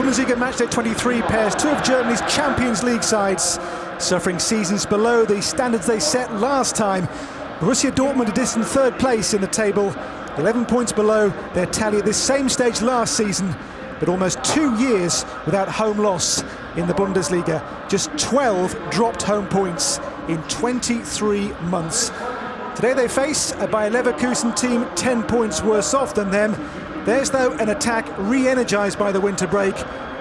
Bundesliga Matchday 23 pairs two of Germany's Champions League sides, suffering seasons below the standards they set last time. Borussia Dortmund a distant third place in the table, 11 points below their tally at this same stage last season, but almost 2 years without home loss in the Bundesliga. Just 12 dropped home points in 23 months. Today they face a Bayer Leverkusen team 10 points worse off than them. There's, though, an attack re-energised by the winter break.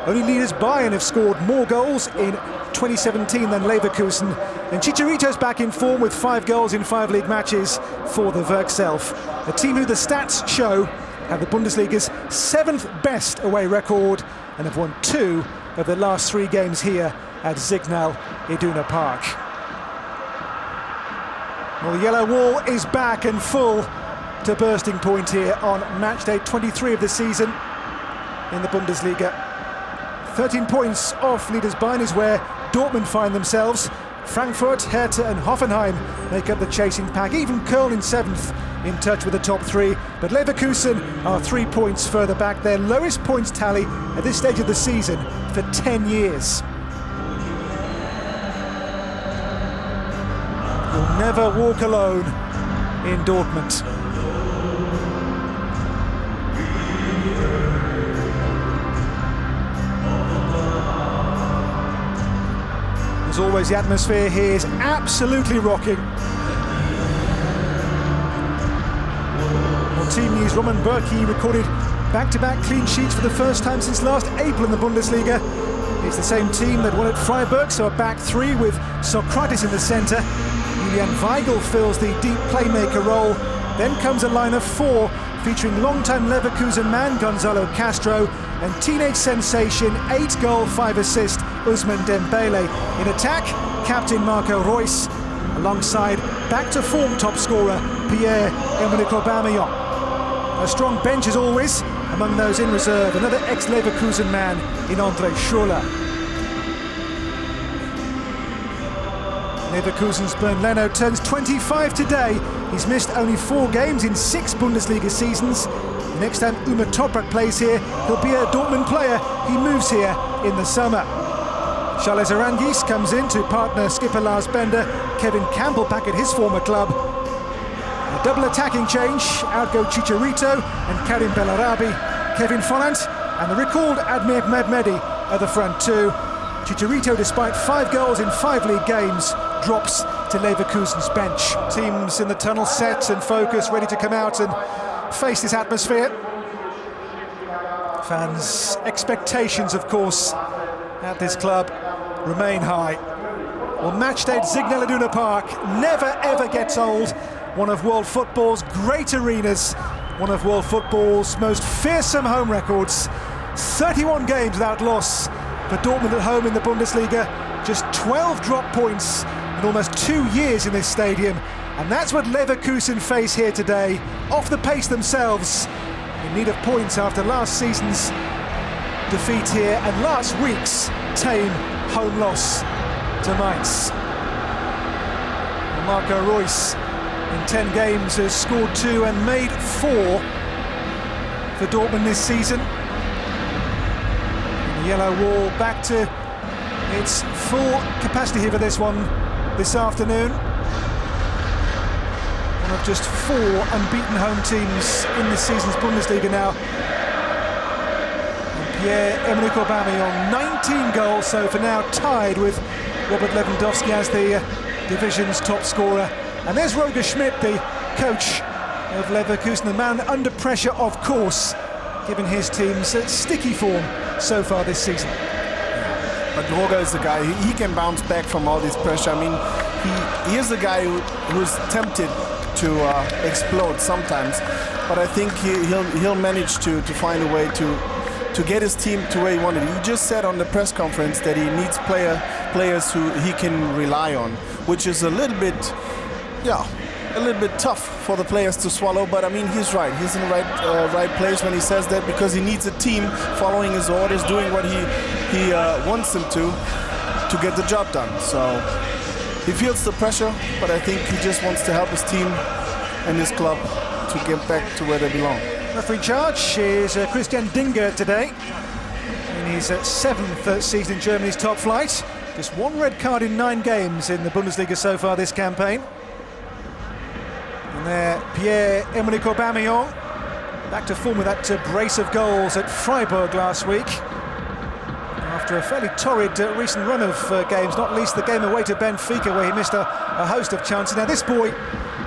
Only leaders Bayern have scored more goals in 2017 than Leverkusen. And Chicharito's back in form with 5 goals in 5 league matches for the Werkself. A team who the stats show have the Bundesliga's 7th best away record and have won 2 of their last 3 games here at Signal Iduna Park. Well, the yellow wall is back and full to bursting point here on Matchday 23 of the season in the Bundesliga. 13 points off leaders Bayern is where Dortmund find themselves. Frankfurt, Hertha and Hoffenheim make up the chasing pack. Even Köln in 7th, in touch with the top 3. But Leverkusen are 3 points further back, their lowest points tally at this stage of the season for 10 years. You'll never walk alone in Dortmund. As always, the atmosphere here is absolutely rocking. On team news, Roman Bürki recorded back-to-back clean sheets for the first time since last April in the Bundesliga. It's the same team that won at Freiburg, so a back 3 with Sokratis in the centre. Julian Weigl fills the deep playmaker role. Then comes a line of 4 featuring long-time Leverkusen man Gonzalo Castro and teenage sensation 8-goal 5-assist Ousmane Dembele. In attack, captain Marco Reus, alongside back-to-form top scorer Pierre-Emerick Aubameyang. A strong bench as always, among those in reserve, another ex-Leverkusen man in Andre Schürrle. Leverkusen's Bernd Leno turns 25 today. He's missed only 4 games in 6 Bundesliga seasons. The next time Uma Toprak plays here, he'll be a Dortmund player. He moves here in the summer. Charles Arangis comes in to partner skipper Lars Bender, Kevin Campbell back at his former club. A double attacking change, out go Chicharito and Karim Bellarabi, Kevin Volland and the recalled Admir Mehmedi at the front too. Chicharito, despite 5 goals in 5 league games, drops to Leverkusen's bench. Teams in the tunnel set and focused, ready to come out and face this atmosphere. Fans' expectations, of course, at this club remain high. Well, Matchday at Signal Iduna Park never ever gets old. One of world football's great arenas, one of world football's most fearsome home records. 31 games without loss for Dortmund at home in the Bundesliga. Just 12 drop points in almost 2 years in this stadium. And that's what Leverkusen face here today, off the pace themselves, in need of points after last season's defeat here and last week's tame home loss to Mainz. Marco Reus in 10 games has scored 2 and made 4 for Dortmund this season. And the yellow wall back to its full capacity here for this one this afternoon. One of just 4 unbeaten home teams in this season's Bundesliga now. And Pierre-Emerick Aubameyang, 19 goals so for now, tied with Robert Lewandowski as the division's top scorer. And there's Roger Schmidt, the coach of Leverkusen, the man under pressure, of course, given his team's sticky form so far this season. But Roger is the guy, he can bounce back from all this pressure. I mean, he is the guy who's tempted to explode sometimes, but I think he'll manage to find a way to get his team to where he wanted. He just said on the press conference that he needs players who he can rely on, which is a little bit tough for the players to swallow. But I mean, he's right. He's in the right place when he says that, because he needs a team following his orders, doing what he wants them to get the job done. So he feels the pressure, but I think he just wants to help his team and his club to get back to where they belong. Referee in charge is Christian Dinger today. In in his 7th season in Germany's top flight. Just 1 red card in 9 games in the Bundesliga so far this campaign. And there, Pierre-Emerick Aubameyang, back to form with that brace of goals at Freiburg last week. After a fairly torrid recent run of games, not least the game away to Benfica, where he missed a host of chances. Now this boy,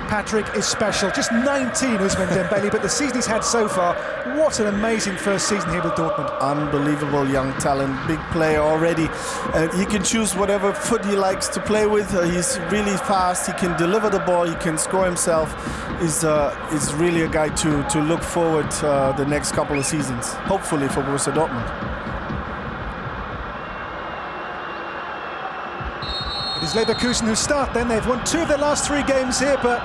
Patrick, is special. Just 19, Ousmane Dembele, but the season he's had so far, what an amazing first season here with Dortmund. Unbelievable young talent, big player already. He can choose whatever foot he likes to play with. He's really fast, he can deliver the ball, he can score himself. Is really a guy to look forward the next couple of seasons, hopefully for Borussia Dortmund. It is Leverkusen who start then. They've won 2 of their last 3 games here, but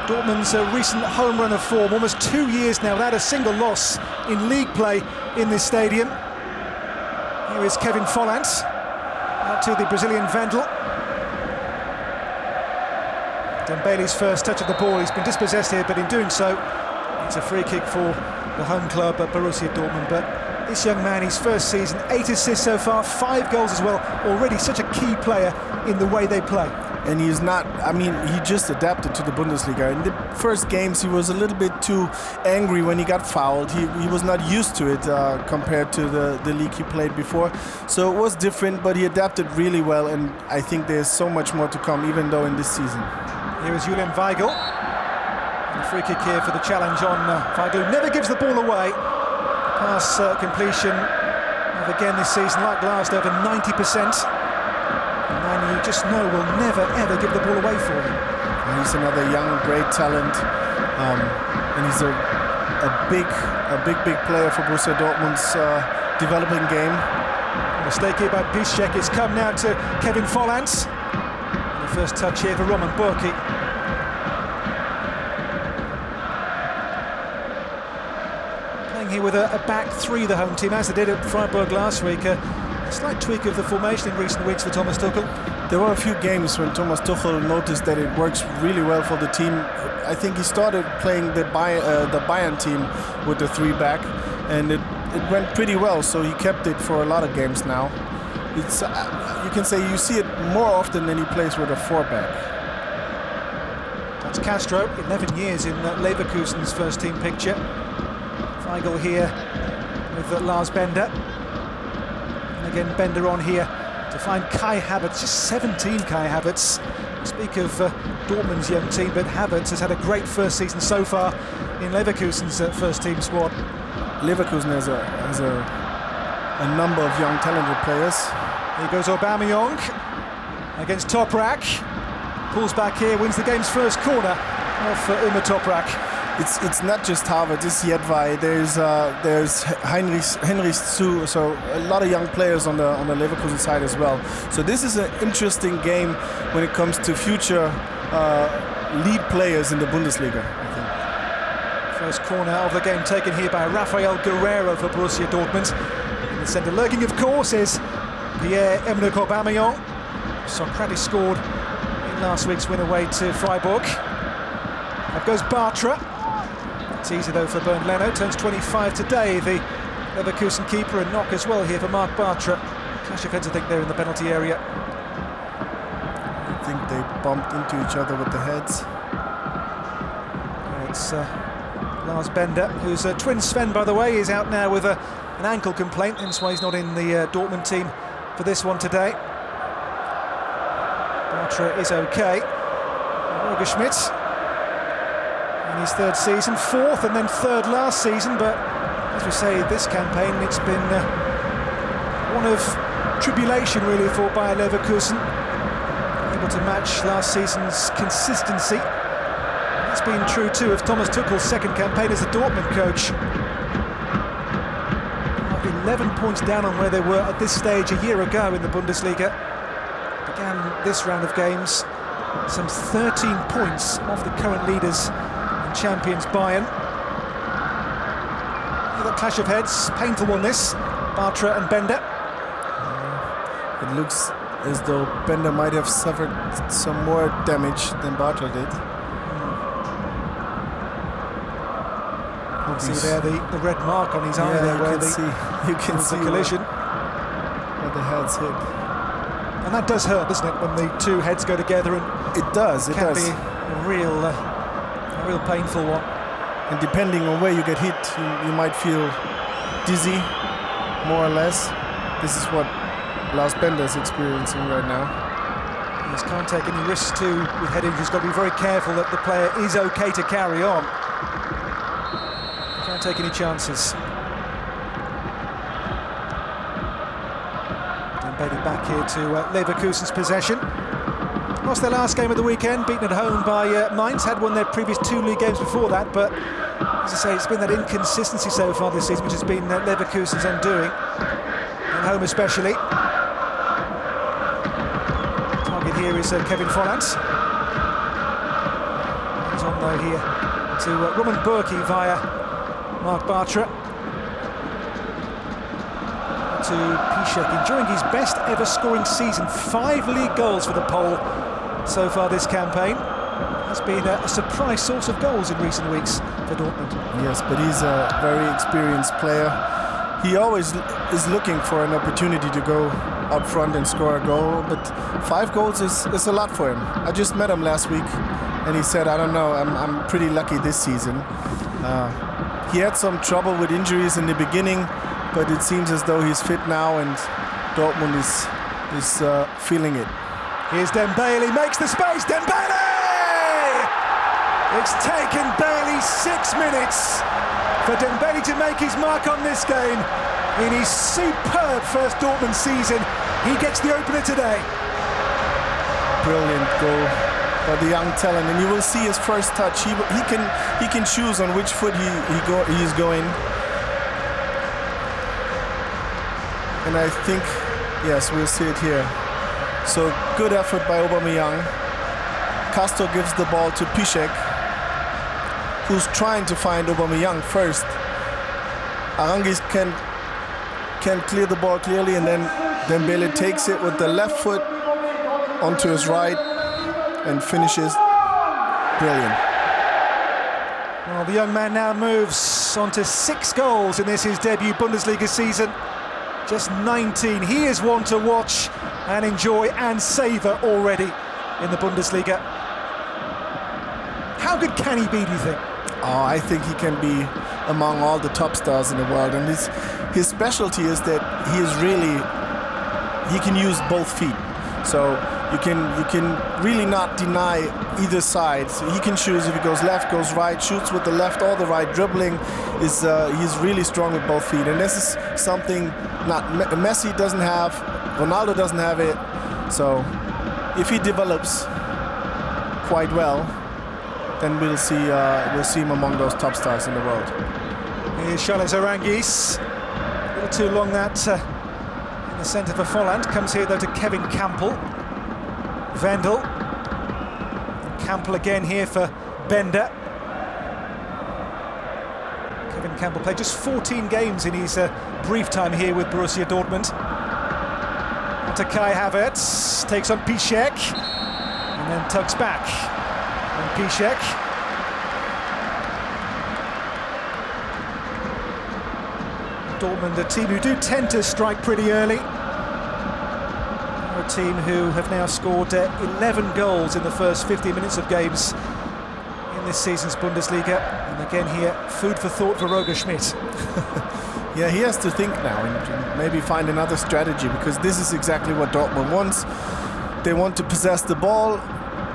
Dortmund's recent home run of form, almost 2 years now without a single loss in league play in this stadium. Here is Kevin Volland, out to the Brazilian Wendell. Dembele's first touch of the ball, he's been dispossessed here, but in doing so, it's a free kick for the home club at Borussia Dortmund. But this young man, his first season, 8 assists so far, 5 goals as well, already such a key player in the way they play. And he's not, I mean, he just adapted to the Bundesliga. In the first games, he was a little bit too angry when he got fouled. He was not used to it compared to the league he played before. So it was different, but he adapted really well, and I think there's so much more to come, even though in this season. Here is Julian Weigl. And a free kick here for the challenge on Weigl, who never gives the ball away. Pass completion of again this season, like last, over 90%. A man you just know will never ever give the ball away for him. And he's another young, great talent, and he's a big player for Borussia Dortmund's developing game. Mistake here by Piszczek. It's come now to Kevin Volland. The first touch here for Roman Bürki. Here with a back 3, the home team, as they did at Freiburg last week. A slight tweak of the formation in recent weeks for Thomas Tuchel. There were a few games when Thomas Tuchel noticed that it works really well for the team. I think he started playing the Bayern team with the 3-back, and it went pretty well, so he kept it for a lot of games now. It's you can say you see it more often than he plays with a 4-back. That's Castro, 11 years in Leverkusen's first team picture. Weigl here with Lars Bender, and again Bender on here to find Kai Havertz, just 17 Kai Havertz. Speak of Dortmund's young team, but Havertz has had a great first season so far in Leverkusen's first team squad. Leverkusen has a number of young talented players. Here goes Aubameyang against Toprak, pulls back here, wins the game's first corner off Toprak. It's not just Havertz, it's Jedwai, there's Heinrich too, so a lot of young players on the Leverkusen side as well. So this is an interesting game when it comes to future lead players in the Bundesliga, I think. First corner of the game taken here by Raphael Guerreiro for Borussia Dortmund. In the centre, lurking of course is Pierre-Emerick Aubameyang. Socrates scored in last week's win away to Freiburg. Up goes Bartra. It's easy though for Bernd Leno, turns 25 today, the Leverkusen keeper, and knock as well here for Marc Bartra. Clash of heads, I think, there in the penalty area. I think they bumped into each other with the heads. It's Lars Bender, whose twin Sven, by the way, is out now with an ankle complaint, hence why he's not in the Dortmund team for this one today. Bartra is okay. Roger Schmidt, in his 3rd season, 4th and then 3rd last season, but as we say, this campaign, it's been one of tribulation really for Bayer Leverkusen, able to match last season's consistency. And that's been true too of Thomas Tuchel's second campaign as a Dortmund coach. 11 points down on where they were at this stage a year ago in the Bundesliga. Began this round of games some 13 points off the current leaders and champions Bayern. The clash of heads, painful one this, Bartra and Bender. It looks as though Bender might have suffered some more damage than Bartra did. See there the red mark on his eye there where you can see the collision. where the heads hit. And that does hurt, doesn't it, when the two heads go together? And it does. It can does. be a real painful one. And depending on where you get hit, you might feel dizzy, more or less. This is what Lars Bender is experiencing right now. He just can't take any risks too with head injuries. Got to be very careful that the player is okay to carry on. Can't take any chances. Dembele back here to Leverkusen's possession. Lost their last game of the weekend, beaten at home by Mainz. Had won their previous 2 league games before that, but as I say, it's been that inconsistency so far this season which has been Leverkusen's undoing, at home especially. Target here is Kevin Volland. He's on though here to Roman Burki via Marc Bartra. To Piszczek, enjoying his best ever scoring season. 5 league goals for the Pole so far this campaign. Has been a surprise source of goals in recent weeks for Dortmund. Yes, but he's a very experienced player. He always is looking for an opportunity to go up front and score a goal, but 5 goals is a lot for him. I just met him last week and he said, I don't know, I'm pretty lucky this season. He had some trouble with injuries in the beginning, but it seems as though he's fit now and Dortmund is feeling it. Here's Dembele, makes the space, Dembele! It's taken barely 6 minutes for Dembele to make his mark on this game. In his superb first Dortmund season, he gets the opener today. Brilliant goal by the young talent, and you will see his first touch. He can choose on which foot he's going. And I think, yes, we'll see it here. So good effort by Aubameyang. Castro gives the ball to Piszczek, who's trying to find Aubameyang first. Arangis can clear the ball clearly, and then Dembele takes it with the left foot onto his right and finishes. Brilliant. Well, the young man now moves on to 6 goals in this his debut Bundesliga season. Just 19. He is one to watch and enjoy and savour already in the Bundesliga. How good can he be, do you think? Oh, I think he can be among all the top stars in the world, and his specialty is that he can use both feet. So you can really not deny either side. So he can choose if he goes left, goes right, shoots with the left or the right. Dribbling is he's really strong with both feet, and this is something Messi doesn't have, Ronaldo doesn't have it. So if he develops quite well, then we'll see him among those top stars in the world. Here's Schürrle and Raphael. A little too long that in the centre for Volland. Comes here though to Kevin Campbell. Wendell. Campbell again here for Bender. Kevin Campbell played just 14 games in his brief time here with Borussia Dortmund. On to Kai Havertz, takes on Piszczek, and then tugs back. And Piszczek. Dortmund, a team who do tend to strike pretty early. A team who have now scored 11 goals in the first 50 minutes of games in this season's Bundesliga. And again here, food for thought for Roger Schmidt. Yeah, he has to think now and maybe find another strategy, because this is exactly what Dortmund wants. They want to possess the ball.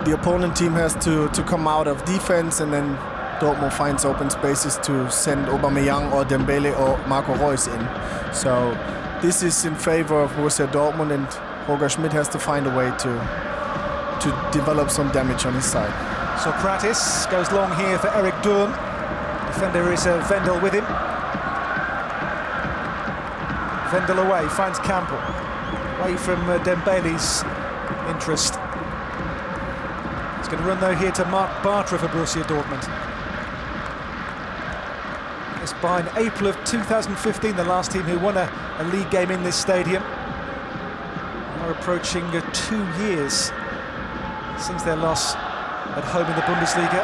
The opponent team has to come out of defense, and then Dortmund finds open spaces to send Aubameyang or Dembele or Marco Reus in. So this is in favor of Borussia Dortmund, and Roger Schmidt has to find a way to develop some damage on his side. Sokratis goes long here for Eric Durm. Defender is Wendell with him. Wendell away, finds Campbell. Away from Dembele's interest. He's going to run though here to Marc Bartra for Borussia Dortmund. It's by in April of 2015, the last team who won a league game in this stadium. We're approaching 2 years since their loss at home in the Bundesliga.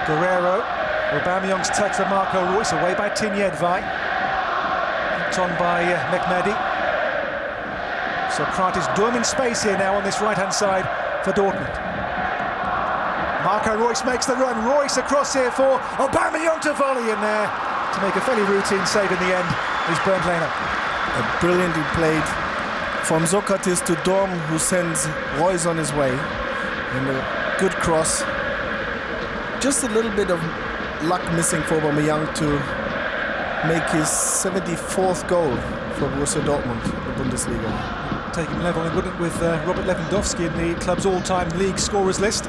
Guerreiro, Aubameyang's touch for Marco Reus, away by Tinjedvai. Kept on by Mehmedi. Sokratis doming space here now on this right-hand side for Dortmund. Marco Reus makes the run. Reus across here for Aubameyang to volley in there to make a fairly routine save in the end is Bernd Leno. Brilliantly played from Sokratis to Dorm, who sends Reus on his way. And a good cross. Just a little bit of luck missing for Aubameyang to make his 74th goal for Borussia Dortmund in the Bundesliga. Taking level, wouldn't it, with Robert Lewandowski in the club's all-time league scorers list.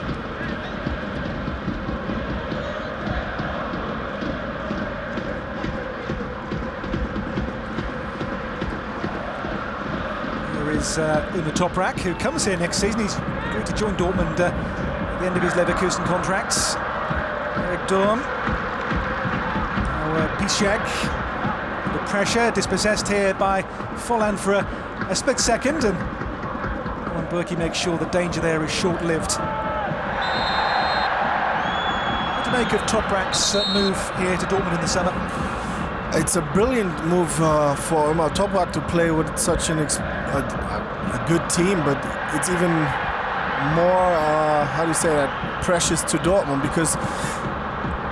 Here is Ousmane Dembele, who comes here next season. He's agreed to join Dortmund at the end of his Leverkusen contracts. Eric Dorm. Now Pulisic. The pressure dispossessed here by Volland for a split second, and Berkey makes sure the danger there is short-lived. What do you make of Toprak's move here to Dortmund in the summer? It's a brilliant move for Toprak to play with such a good team, but it's even more, how do you say that, precious to Dortmund, because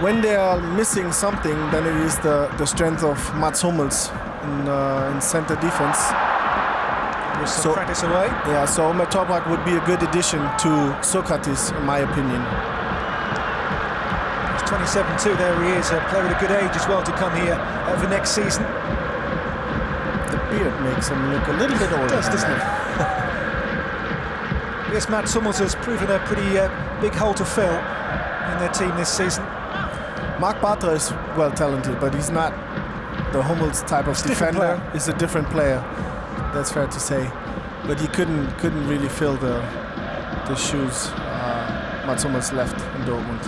when they are missing something, then it is the strength of Mats Hummels in center defense. So practice away. Yeah, so Ousmane Dembele would be a good addition to Sokratis, in my opinion. He's 27 too, there he is, a player with a good age as well to come here for next season. The beard makes him look a little bit older. Doesn't it? Yes, Mats Hummels has proven a pretty big hole to fill in their team this season. Marc Bartra is well talented, but he's not the Hummels type of defender. He's a different player. That's fair to say, but he couldn't really fill the shoes Mats Hummels left in Dortmund.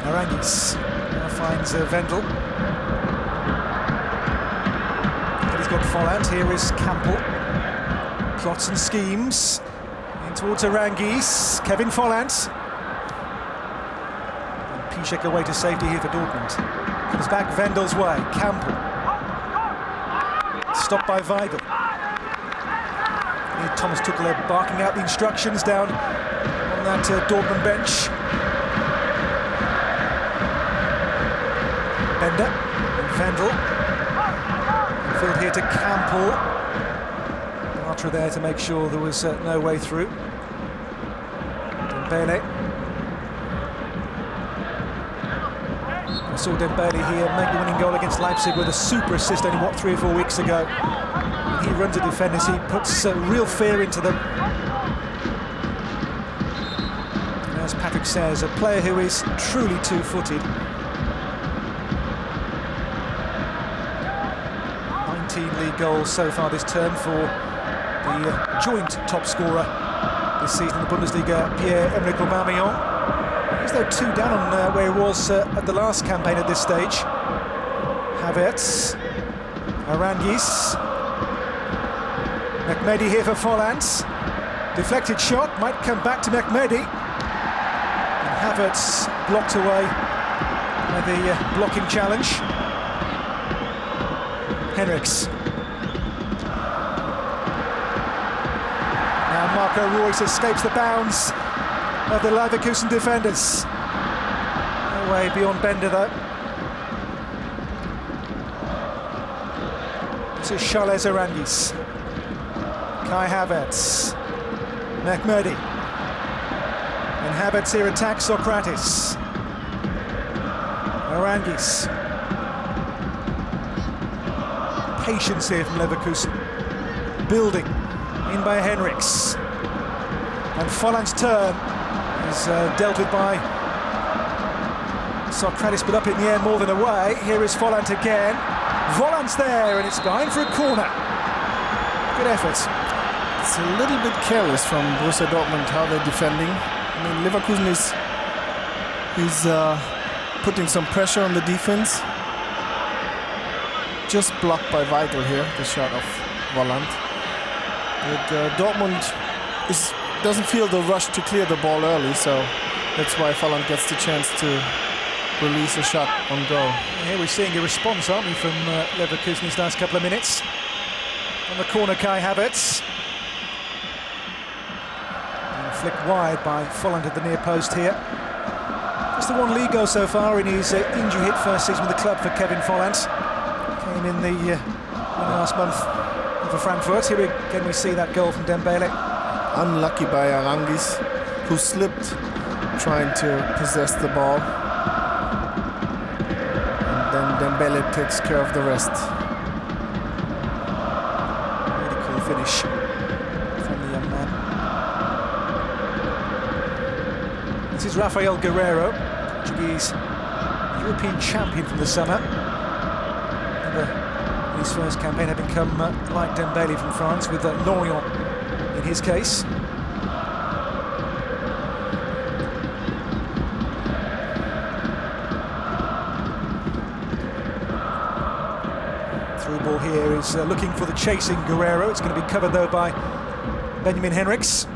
Arangis now finds Wendell. But he's got Volland. Here is Campbell. Plots and schemes in towards Arangis. Kevin Volland. And Pulisic away to safety here for Dortmund. Comes back Wendell's way. Campbell. Stopped by Weigl. Thomas Tuchel barking out the instructions down on that Dortmund bench. Bender and Wendell. Midfield here to Campbell. Bartra there to make sure there was no way through. Dembele. I saw Dembele here make the winning goal against Leipzig with a super assist only, 3 or 4 weeks ago. He runs at defenders, he puts real fear into them. As Patrick says, a player who is truly two-footed. 19 league goals so far this term for the joint top scorer this season in the Bundesliga, Pierre-Emerick Aubameyang. He's though 2 down on where he was at the last campaign at this stage. Havertz, Arangis. Mehmedi here for Volland. Deflected shot, might come back to Mehmedi. And Havertz blocked away by the blocking challenge. Henrichs. Now Marco Reus escapes the bounds of the Leverkusen defenders. No way beyond Bender though. This is Schürrle and Raphael. Kai Havertz, Mehmedi, and Havertz here attacks Sokratis. Arangis. Patience here from Leverkusen. Building in by Henrichs. And Volland's turn is dealt with by Sokratis, but up in the air more than away. Here is Volland again. Volland's there, and it's behind for a corner. Good effort. It's a little bit careless from Borussia Dortmund how they're defending. I mean, Leverkusen is putting some pressure on the defense. Just blocked by Weigl here, the shot of Volland. But Dortmund doesn't feel the rush to clear the ball early, so that's why Volland gets the chance to release a shot on goal. Here we're seeing a response, aren't we, from Leverkusen these last couple of minutes. On the corner, Kai Havertz. And flicked wide by Volland at the near post here. Just the one league goal so far in his injury-hit first season with the club for Kevin Volland. Came in the last month for Frankfurt. Here again we see that goal from Dembele. Unlucky by Arangis, who slipped trying to possess the ball. And then Dembele takes care of the rest. Really cool finish from the young man. This is Raphael Guerreiro, Portuguese European champion from the summer. In his first campaign having come like Dembele from France, with Lorient in his case. Through ball here is looking for the chasing Guerreiro. It's going to be covered though by Benjamin Henrichs.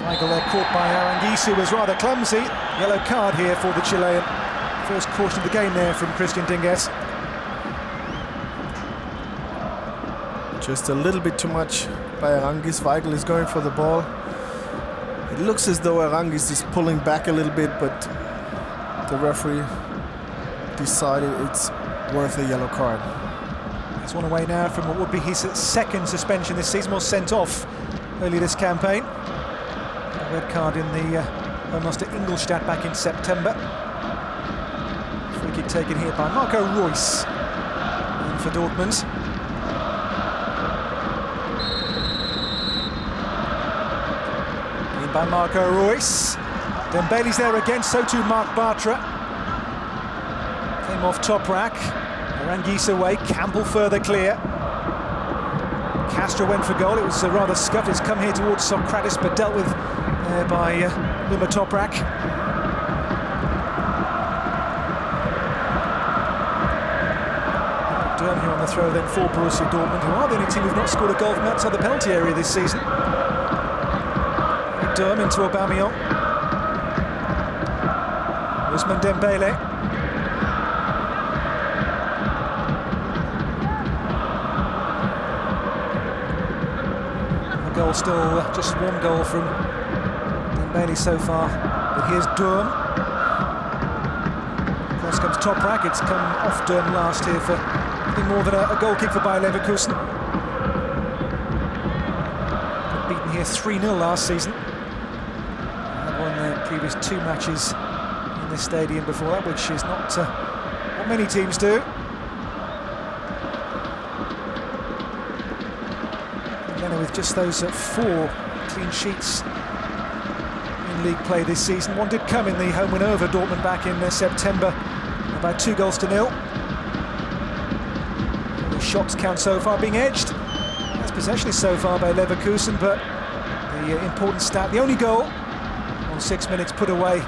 Weigl there caught by Arangis, who was rather clumsy. Yellow card here for the Chilean. First caution of the game there from Christian Dinges. Just a little bit too much by Arangis. Weigl is going for the ball. It looks as though Arangis is pulling back a little bit, but the referee decided it's worth a yellow card. He's one away now from what would be his second suspension this season, was sent off early this campaign. A red card in the home loss to Ingolstadt back in September. Free kick taken here by Marco Reus for Dortmund. In by Marco Reus. Dembele's there again, so too Marc Bartra. Came off top rack. Arangis away, Campbell further clear. Castro went for goal. It was rather scuffed. It's come here towards Socrates, but dealt with by Luma Toprak. Durm here on the throw then for Borussia Dortmund, who are the only team who've not scored a goal from outside the penalty area this season. Durm into Aubameyang. Ousmane Dembele. Goal still, just one goal from Dembele so far, but here's Durm. Cross comes Toprak. It's come off Durm last here for nothing more than a goal kick for Bayer Leverkusen. Beaten here 3-0 last season. Had won their previous 2 matches in this stadium before that, which is not what many teams do. With just those 4 clean sheets in league play this season. One did come in the home win over Dortmund back in September by 2-0. The shots count so far being edged. That's possession is so far by Leverkusen, but the important stat, the only goal on 6 minutes put away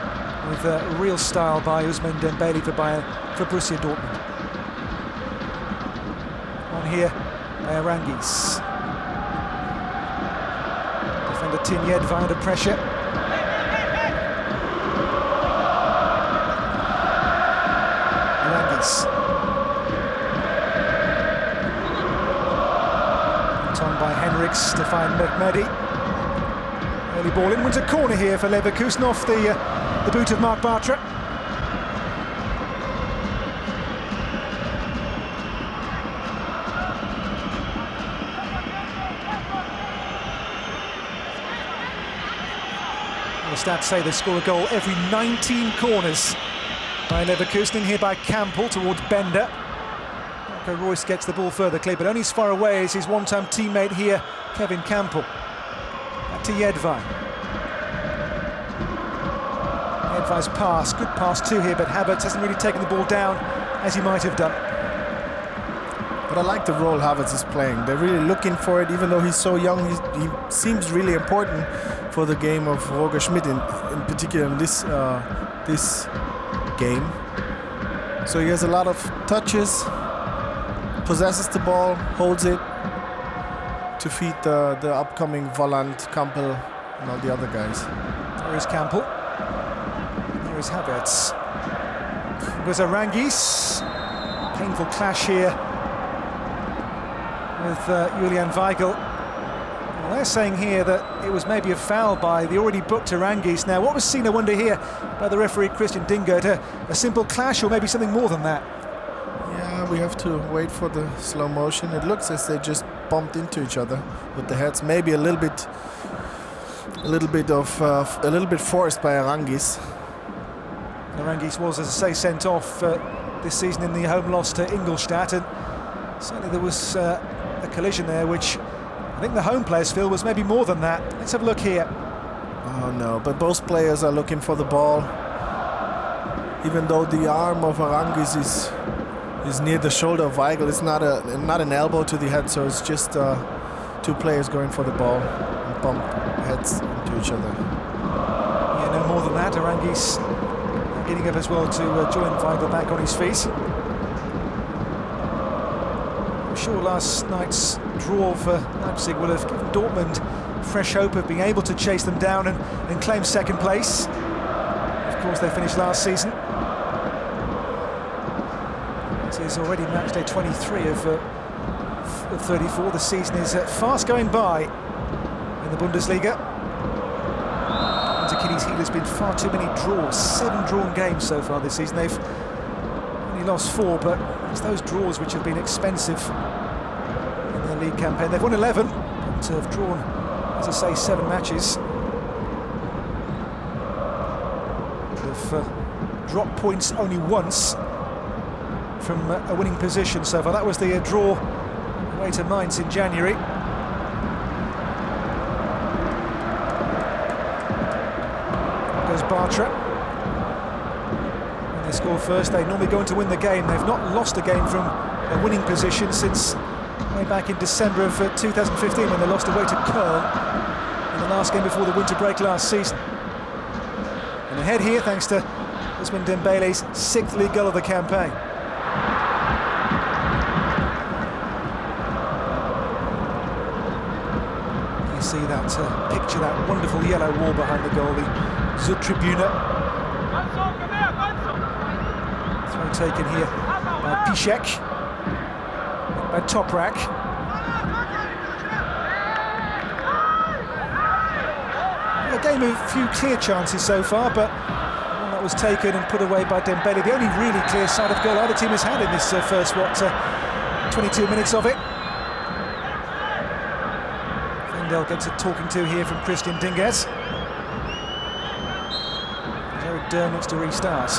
with real style by Ousmane Dembele for Borussia Dortmund. On here by Arangis. Defender Tin Jedva under pressure. Arangis. On by Henrichs to find Mehmedi. Early ball in, wins a corner here for Leverkusen off the boot of Marc Bartra. The stats say they score a goal every 19 corners by Leverkusen. In here by Campbell towards Bender. Marco Reus gets the ball further clear, but only as far away as his one-time teammate here, Kevin Campbell. Back to Jedva. Jedva's pass, good pass too here, but Havertz hasn't really taken the ball down as he might have done. But I like the role Havertz is playing. They're really looking for it, even though he's so young. He seems really important for the game of Roger Schmidt, in particular in this game. So he has a lot of touches, possesses the ball, holds it to feed the upcoming Volland, Campbell and all the other guys. There is Campbell. Here Here is Havertz. There's Arangis. Painful clash here with Julian Weigl. Well, they're saying here that it was maybe a foul by the already booked Arangis. Now, what was seen, I wonder, here by the referee Christian Dingert? A simple clash or maybe something more than that? Yeah, we have to wait for the slow motion. It looks as they just bumped into each other with the heads. Maybe a little bit forced by Arangis. Arangis was, as I say, sent off this season in the home loss to Ingolstadt, and certainly there was a collision there, which I think the home players feel was maybe more than that. Let's have a look here. Oh no, but both players are looking for the ball. Even though the arm of Arangis is near the shoulder of Weigl, it's not an elbow to the head, so it's just two players going for the ball and bump heads into each other. Yeah, no more than that. Arangis getting up as well to join Weigl back on his feet. I'm sure last night's draw for Leipzig will have given Dortmund fresh hope of being able to chase them down and claim second place. Of course, they finished last season. It is already match day 23 of 34. The season is fast going by in the Bundesliga. Achilles' heel has been far too many draws. 7 drawn games so far this season. They've only lost 4, but it's those draws which have been expensive in their league campaign. They've won 11, but have drawn, as I say, 7 matches. They've dropped points only once from a winning position so far. That was the draw away to Mainz in January. Bartra. When they score first, they normally go on to win the game. They've not lost a game from a winning position since way back in December of 2015 when they lost away to Köln in the last game before the winter break last season. And ahead here thanks to Ousmane Dembele's 6th league goal of the campaign. You see that picture, that wonderful yellow wall behind the goal, the Südtribüne. Throw taken here by Piszczek, by Toprak. A game of a few clear chances so far, but one that was taken and put away by Dembele. The only really clear side of goal either team has had in this first 22 minutes of it. Wendell gets a talking to here from Christian Dingert. Durham looks to restart.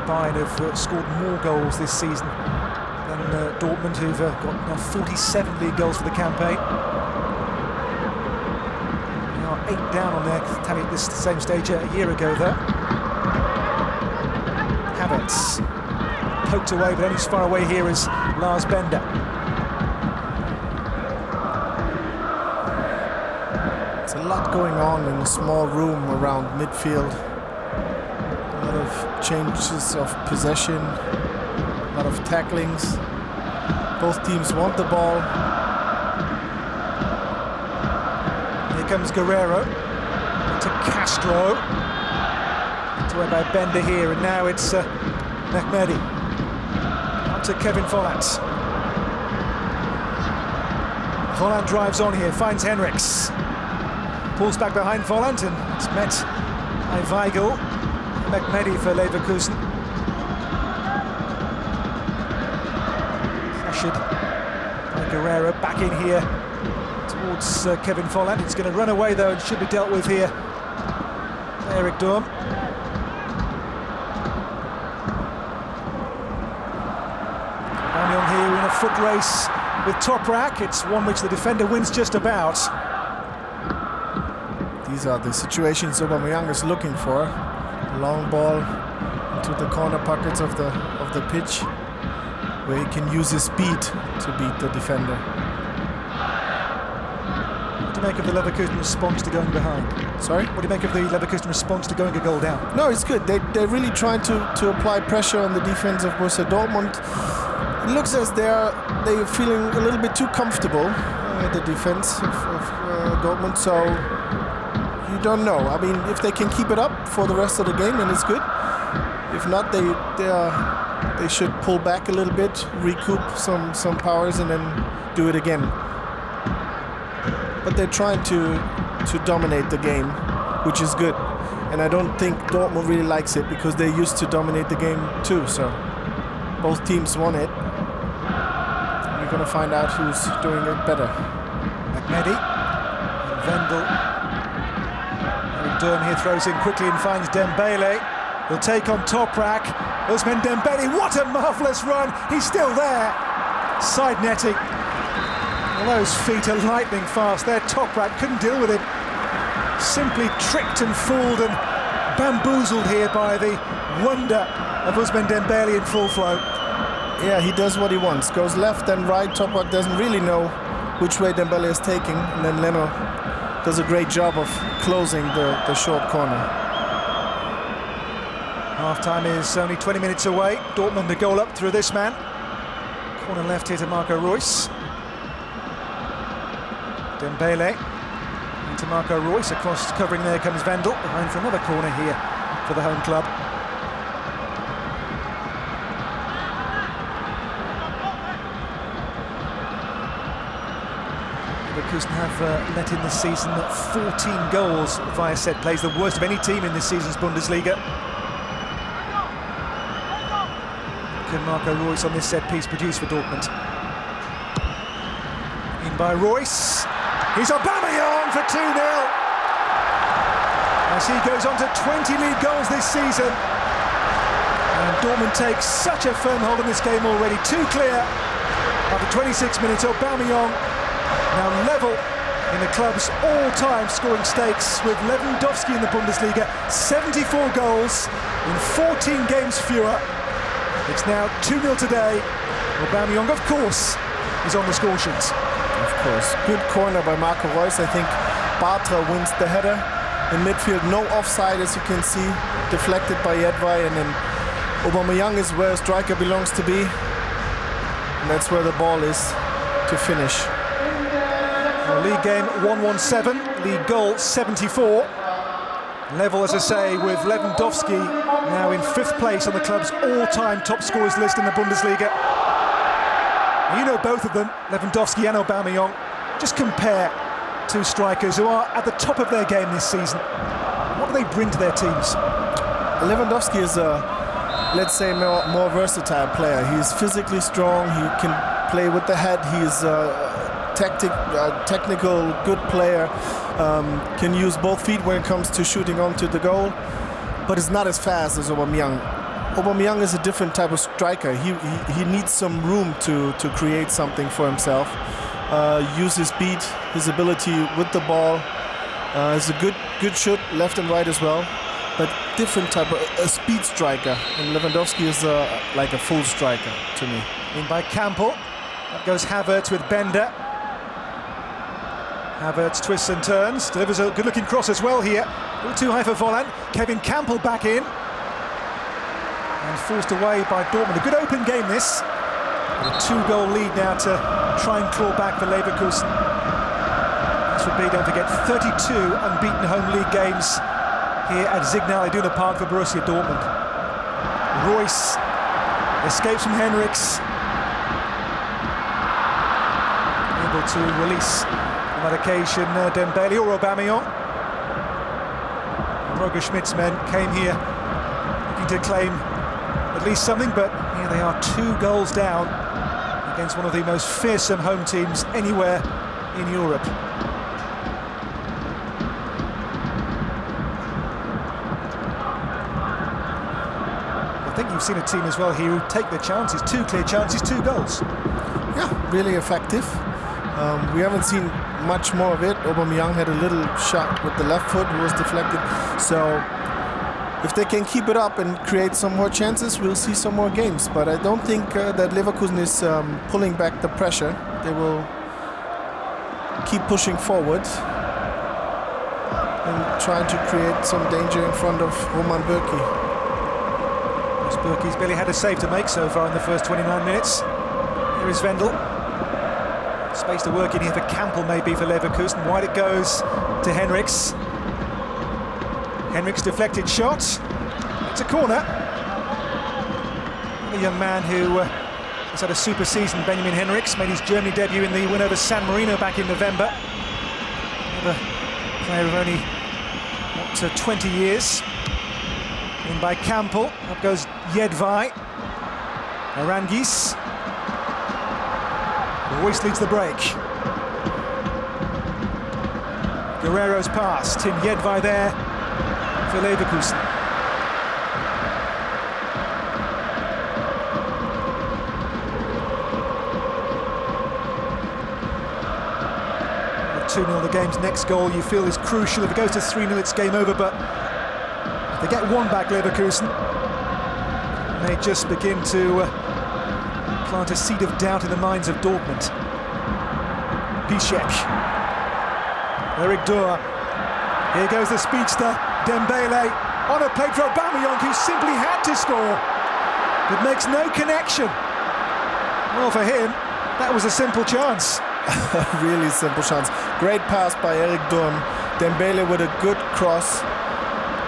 Bayern have scored more goals this season than Dortmund, who've got now 47 league goals for the campaign. They are 8 down on their tally at this same stage a year ago, though. Havertz poked away, but only as far away here as Lars Bender. A lot going on in a small room around midfield. A lot of changes of possession, a lot of tacklings. Both teams want the ball. Here comes Guerreiro to Castro. It's away by Bender here, and now it's Mehmedi. Up to Kevin Volland. Volland drives on here, finds Henrichs. Pulls back behind Volland, and it's met by Weigl. Mehmedi for Leverkusen. Pressured by Guerreiro, back in here towards Kevin Volland. It's going to run away though and should be dealt with here. Eric Durm. Aubameyang here in a foot race with Toprak. It's one which the defender wins just about. These are the situations Aubameyang is looking for. A long ball into the corner pockets of the pitch, where he can use his speed to beat the defender. What do you make of the Leverkusen response to going behind? Sorry? What do you make of the Leverkusen response to going a goal down? No, it's good. They're really trying to apply pressure on the defense of Borussia Dortmund. It looks as they're feeling a little bit too comfortable, the defense of Dortmund, so you don't know. I mean, if they can keep it up for the rest of the game, then it's good. If not, they should pull back a little bit, recoup some powers, and then do it again. But they're trying to dominate the game, which is good. And I don't think Dortmund really likes it because they used to dominate the game too. So both teams want it. We're going to find out who's doing it better. Mehdi and Wendell. Durm here throws in quickly and finds Dembele. He'll take on Toprak. Ousmane Dembele, what a marvellous run! He's still there. Side netting. Well, those feet are lightning fast there. Toprak couldn't deal with it. Simply tricked and fooled and bamboozled here by the wonder of Ousmane Dembele in full flow. Yeah, he does what he wants. Goes left and right. Toprak doesn't really know which way Dembele is taking. And then Leno does a great job of closing the short corner. Half-time is only 20 minutes away. Dortmund a goal up through this man. Corner left here to Marco Reus. Dembele into Marco Reus. Across covering there comes Wendell. Behind for another corner here for the home club. Leverkusen have let in this season 14 goals via set plays, the worst of any team in this season's Bundesliga. Can Marco Reus on this set piece produce for Dortmund? In by Reus. He's Aubameyang for 2-0. As he goes on to 20 league goals this season. And Dortmund takes such a firm hold in this game already. Too clear. After 26 minutes, Aubameyang now level in the club's all-time scoring stakes with Lewandowski in the Bundesliga. 74 goals in 14 games fewer. It's now 2-0 today. Aubameyang, of course, is on the score sheets. Of course. Good corner by Marco Reus. I think Bartra wins the header. In midfield, no offside, as you can see. Deflected by Jedvaj, and then Aubameyang is where a striker belongs to be. And that's where the ball is to finish. Well, league game 117, league goal 74. Level, as I say, with Lewandowski now in 5th place on the club's all-time top scorers list in the Bundesliga. You know both of them, Lewandowski and Aubameyang. Just compare two strikers who are at the top of their game this season. What do they bring to their teams? Lewandowski is a, let's say, more versatile player. He's physically strong, he can play with the head, he's a technical, good player, can use both feet when it comes to shooting onto the goal, but is not as fast as Aubameyang. Aubameyang is a different type of striker. He needs some room to create something for himself. Use his speed, his ability with the ball. He's a good shot, left and right as well. But different type of a speed striker. And Lewandowski is like a full striker to me. In by Campbell. That goes Havertz with Bender. Havertz twists and turns. Delivers a good-looking cross as well here. A little too high for Volland. Kevin Campbell back in. And forced away by Dortmund. A good open game this. A 2-goal lead now to try and claw back for Leverkusen. This would be, don't forget, 32 unbeaten home league games here at Signal Iduna Park for Borussia Dortmund. Reus escapes from Henrichs. Able to release on that occasion Dembele or Aubameyang. Roger Schmidt's men came here looking to claim at least something, but here they are 2 goals down against one of the most fearsome home teams anywhere in Europe. I think you've seen a team as well here who take their chances, 2 clear chances, 2 goals. Yeah, really effective. We haven't seen much more of it. Aubameyang had a little shot with the left foot, who was deflected. So if they can keep it up and create some more chances, we'll see some more games. But I don't think that Leverkusen is pulling back the pressure. They will keep pushing forward and trying to create some danger in front of Roman Bürki. Bürki's barely had a save to make so far in the first 29 minutes. Here is Wendell. Space to work in here for Campbell, maybe for Leverkusen. Wide it goes to Henrichs. Henrichs deflected shot. It's a corner. A young man who has had a super season, Benjamin Henrichs, made his Germany debut in the win over San Marino back in November. Another player of only, 20 years. In by Campbell. Up goes Jedvaj. Arangis. Royce leads the break. Guerreiro's pass. Tim Jedvaj there for Leverkusen. At 2-0, the game's next goal you feel is crucial. If it goes to 3-0, it's game over, but if they get one back, Leverkusen may just begin to plant a seed of doubt in the minds of Dortmund. Piszczek. Eric Dürr. Here goes the speedster, Dembele, on a plate for Aubameyang, who simply had to score, but makes no connection. Well, for him, that was a simple chance. Really simple chance. Great pass by Eric Dürr. Dembele with a good cross.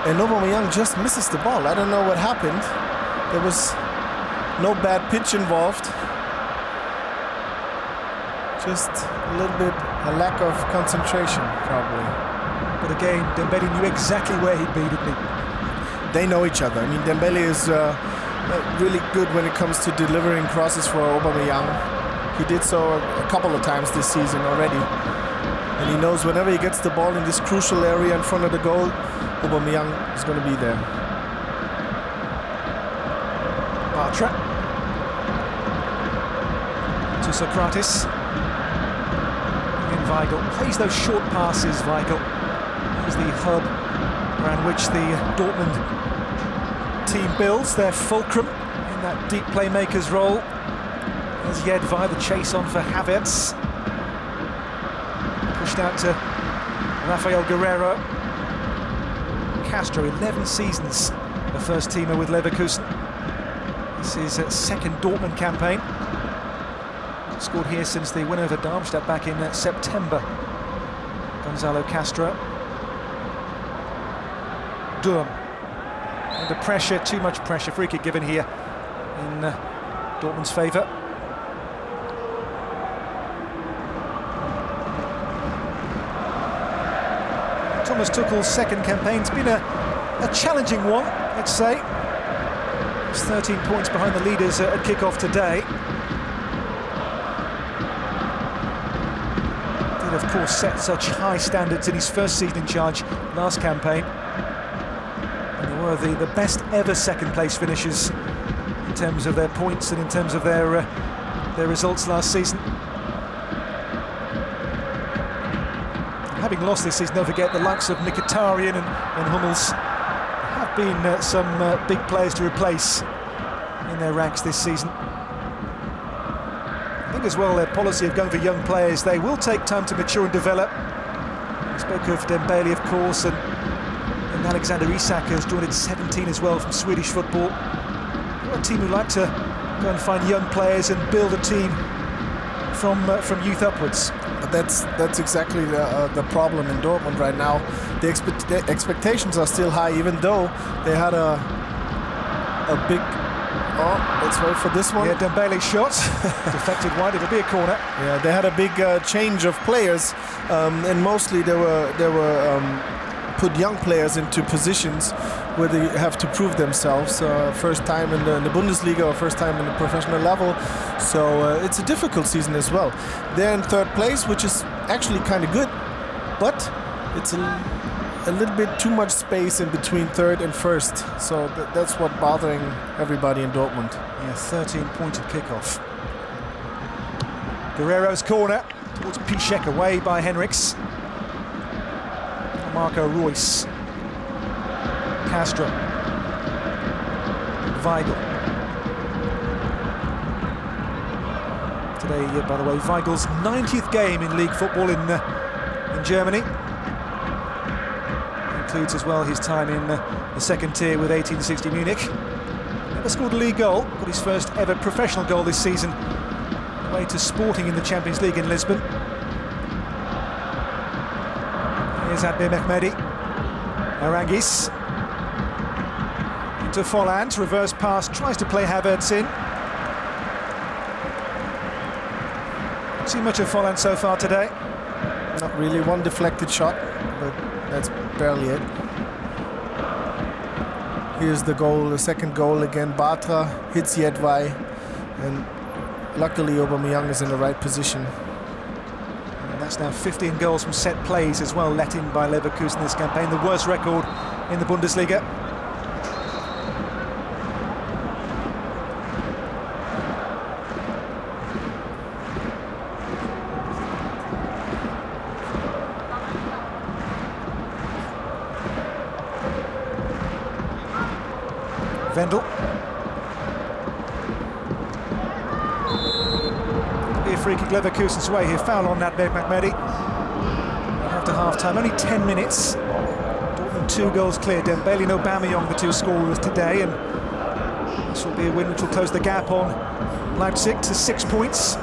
And Aubameyang just misses the ball. I don't know what happened. There was no bad pitch involved. Just a little bit a lack of concentration, probably. But again, Dembele knew exactly where he'd be, didn't he? They know each other. I mean, Dembele is really good when it comes to delivering crosses for Aubameyang. He did so a couple of times this season already. And he knows whenever he gets the ball in this crucial area in front of the goal, Aubameyang is going to be there. Bartra. To Socrates. And Weigl plays those short passes, Weigl. He's the hub around which the Dortmund team builds their fulcrum in that deep playmaker's role. There's Jedvaj, the chase on for Havertz. Pushed out to Raphael Guerreiro. Castro, 11 seasons, a first-teamer with Leverkusen. This is a second Dortmund campaign. Scored here since the win over Darmstadt back in September. Gonzalo Castro. Durm. Under pressure, too much pressure. Free kick given here in Dortmund's favour. Thomas Tuchel's second campaign's been a challenging one, let's say. He's 13 points behind the leaders at kickoff today. Did, of course, set such high standards in his first season in charge last campaign. And they were the best ever second-place finishers in terms of their points and in terms of their results last season. Having lost this season, don't forget the likes of Mkhitaryan and Hummels. There have been some big players to replace in their ranks this season. I think as well their policy of going for young players, they will take time to mature and develop. We spoke of Dembele, of course, and Alexander Isak has joined at 17 as well from Swedish football. They're a team who like to go and find young players and build a team from youth upwards. But that's exactly the problem in Dortmund right now. The expectations are still high, even though they had a big... Oh, let's wait for this one. Yeah, Dembele shot. Deflected wide, it'll be a corner. Yeah, they had a big change of players, and mostly they were put young players into positions where they have to prove themselves. First time in the Bundesliga or first time in the professional level. So it's a difficult season as well. They're in third place, which is actually kind of good, but it's a little bit too much space in between third and first. So that's what's bothering everybody in Dortmund. Yeah, 13-pointed kickoff. Guerreiro's corner towards Piszczek, away by Henrichs. Marco Reus. Castro. Weigl. Today, by the way, Weigl's 90th game in league football in Germany. Includes as well his time in the second tier with 1860 Munich. Never scored a league goal, got his first ever professional goal this season away to Sporting in the Champions League in Lisbon. Here's Admir Mehmedi. Arangis. Into Volland, reverse pass, tries to play Havertz in. Not seen much of Volland so far today. Not really, one deflected shot, but that's barely it. Here's the goal, the second goal again. Bartra hits Jedwai, and luckily Aubameyang is in the right position. And that's now 15 goals from set plays as well, let in by Leverkusen this campaign, the worst record in the Bundesliga. Wendell. Be a free kick Leverkusen's way here. Foul on Admir Mehmedi. After half-time, only 10 minutes. Dortmund 2 goals clear. Dembele and Aubameyang, the 2 scorers today, and this will be a win which will close the gap on Leipzig to 6 points.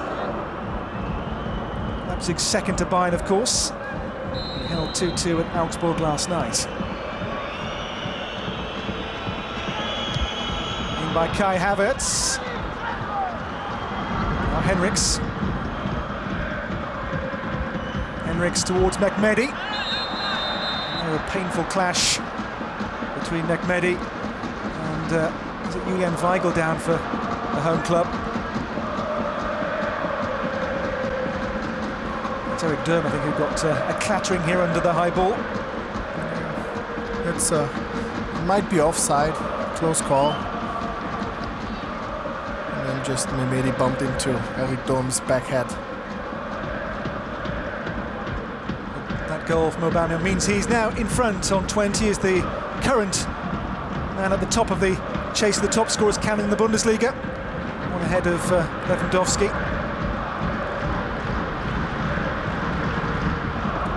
Leipzig second to Bayern, of course. They held 2-2 at Augsburg last night. By Kai Havertz. Now Henrichs. Henrichs towards Mehmedi. A painful clash between Mehmedi and is it Julian Weigl down for the home club. It's Eric Durm, I think, who got a clattering here under the high ball. It's might be offside, close call. Just Mehmedi bumped into Eric Dorm's back head. That goal from Aubameyang means he's now in front on 20 as the current man at the top of the chase of the top scorers count in the Bundesliga. One ahead of Lewandowski.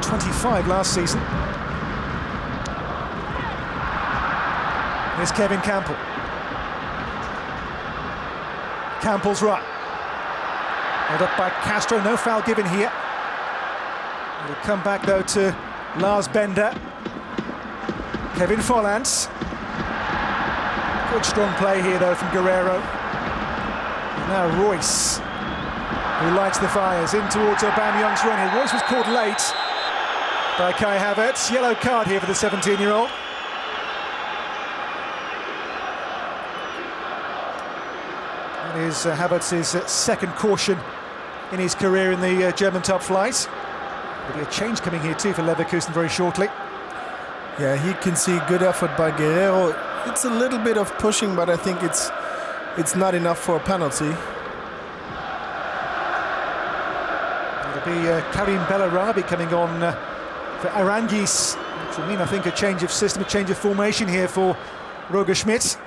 25 last season. Here's Kevin Campbell. Campbell's run. Held up by Castro, no foul given here. It'll come back though to Lars Bender. Kevin Volland. Good strong play here though from Guerreiro. And now Royce, who lights the fires in towards Aubameyang's run here. Royce was caught late by Kai Havertz. Yellow card here for the 17-year-old. Is Havertz's second caution in his career in the German top flight. There'll be a change coming here too for Leverkusen very shortly. Yeah, he can see good effort by Guerreiro. It's a little bit of pushing, but I think it's not enough for a penalty. It'll be Karim Bellarabi coming on for Arangis, which will mean, I think, a change of system, a change of formation here for Roger Schmidt.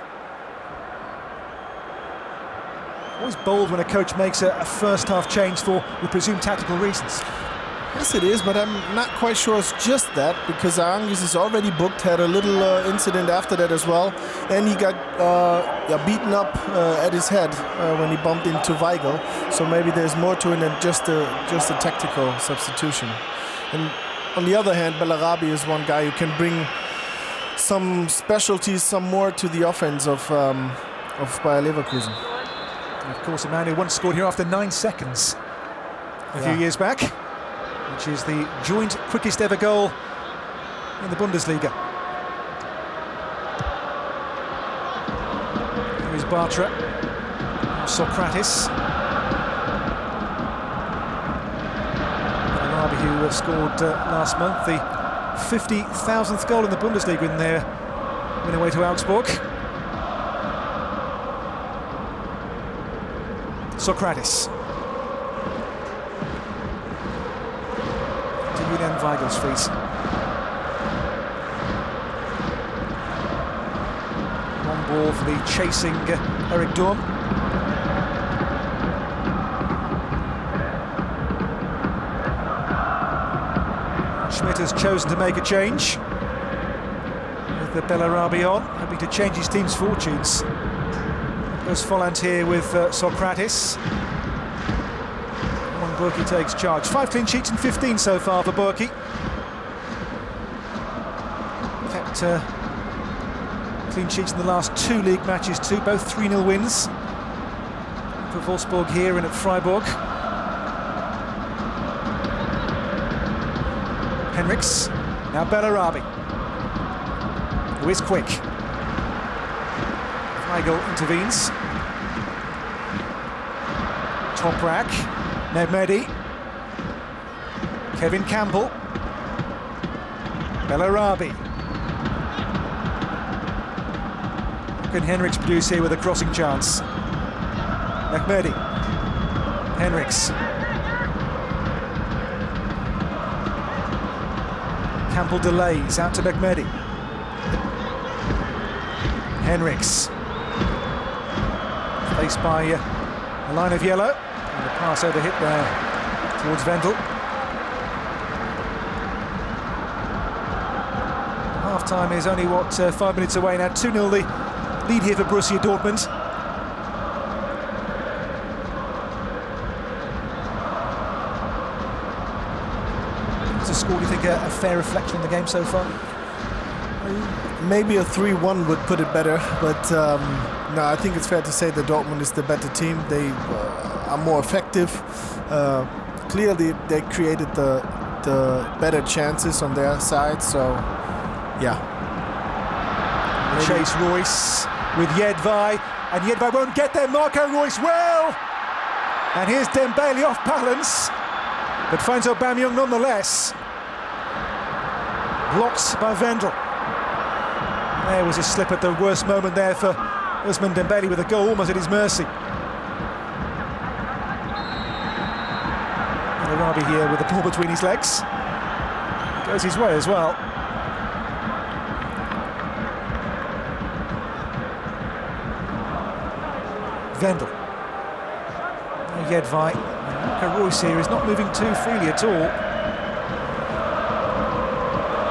Always bold when a coach makes a first-half change for the presumed tactical reasons. Yes, it is, but I'm not quite sure it's just that, because Arangis is already booked, had a little incident after that as well, and he got beaten up at his head when he bumped into Weigl. So maybe there's more to it than just a tactical substitution. And on the other hand, Bellarabi is one guy who can bring some specialties, some more to the offense of Bayer Leverkusen. And of course, a man who once scored here after 9 seconds a few years back, which is the joint quickest ever goal in the Bundesliga. Here is Bartra, Socrates. Bellarabi, who scored last month the 50,000th goal in the Bundesliga in their win away to Augsburg. Socrates. To Julian Weigl's feet. Long ball for the chasing Eric Durm. Schmidt has chosen to make a change with the Bellarabi on, hoping to change his team's fortunes. Goes Volland here with Socrates. Burki takes charge. 5 clean sheets and 15 so far for Burki. Kept clean sheets in the last 2 league matches too, both 3-0 wins. For Wolfsburg here and at Freiburg. Henriks, now Bellarabi, who is quick. Weigl intervenes. Toprak, Mehmedi, Kevin Campbell, Bellarabi. What can Henriks produce here with a crossing chance? Mehmedi, Henriks. Campbell delays, out to Mehmedi. Henriks. Faced by a line of yellow. And the pass over hit there towards Wendell. Half-time is only, 5 minutes away now. 2-0 the lead here for Borussia Dortmund. Does the score, do you think, a fair reflection on the game so far? Maybe a 3-1 would put it better, but no, I think it's fair to say that Dortmund is the better team. They are more effective. Clearly, they created the better chances on their side. So, yeah. Chase Royce with Jedvaj, and Jedvaj won't get there. Marco Royce will, and here's Dembele off balance, but finds Aubameyang nonetheless. Blocked by Wendell. There was a slip at the worst moment there for Ousmane Dembele, with a goal almost at his mercy. Arabi here with the ball between his legs. It goes his way as well. Wendell. Jedvaj. Marco Royce here is not moving too freely at all.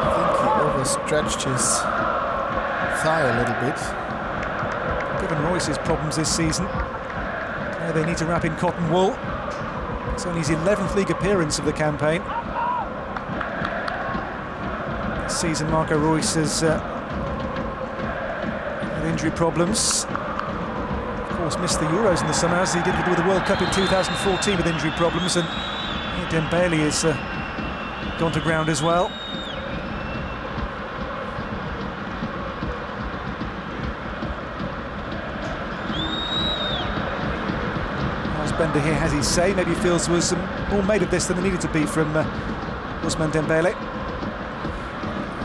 I think he overstretched his thigh a little bit. Given Royce's problems this season, they need to wrap in cotton wool. It's only his 11th league appearance of the campaign. This season Marco Royce has had injury problems. Of course, missed the Euros in the summer, as he did with the World Cup in 2014 with injury problems, and Dembele has gone to ground as well. Bender here has his say. Maybe feels there was more made of this than there needed to be from Ousmane Dembele.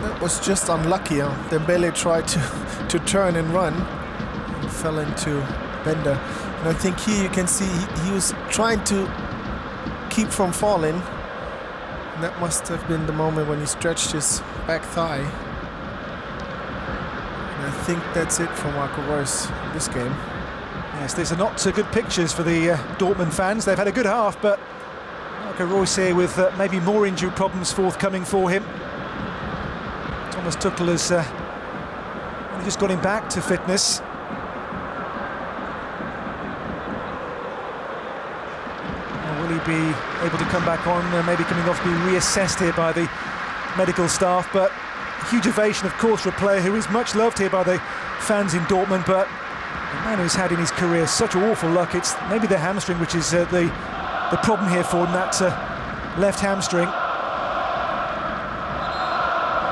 That was just unlucky. Dembele tried to turn and run and fell into Bender. And I think here you can see he was trying to keep from falling. And that must have been the moment when he stretched his back thigh. And I think that's it for Marco Reus in this game. Yes, these are not good pictures for the Dortmund fans. They've had a good half, but Marco Reus here with maybe more injury problems forthcoming for him. Thomas Tuchel has only just got him back to fitness. Will he be able to come back on? Maybe coming off to be reassessed here by the medical staff, but huge ovation, of course, for a player who is much loved here by the fans in Dortmund, but a man who's had in his career such awful luck. It's maybe the hamstring which is the problem here for him, that left hamstring.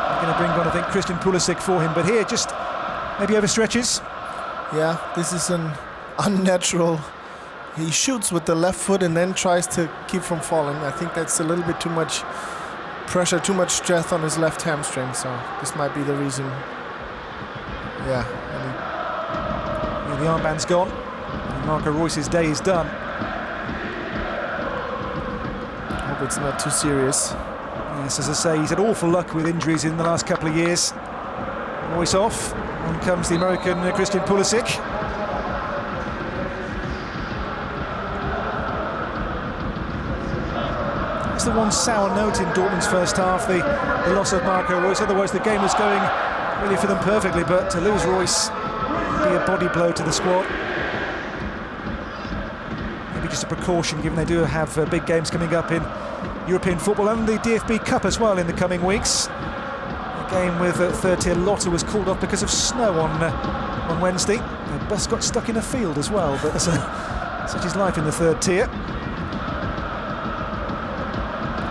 They're going to bring on, I think, Christian Pulisic for him, but here just maybe overstretches. Yeah, this is an unnatural. He shoots with the left foot and then tries to keep from falling. I think that's a little bit too much pressure, too much stress on his left hamstring, so this might be the reason. Yeah. The armband's gone, and Marco Reus's day is done. Hope it's not too serious. Yes, as I say, he's had awful luck with injuries in the last couple of years. Reus off, on comes the American Christian Pulisic. That's the one sour note in Dortmund's first half, the loss of Marco Reus. Otherwise the game was going really for them perfectly, but to lose Reus be a body blow to the squad. Maybe just a precaution, given they do have big games coming up in European football and the DFB Cup as well in the coming weeks. A game with third-tier Lotte was called off because of snow on Wednesday. The bus got stuck in a field as well, but such is life in the third tier.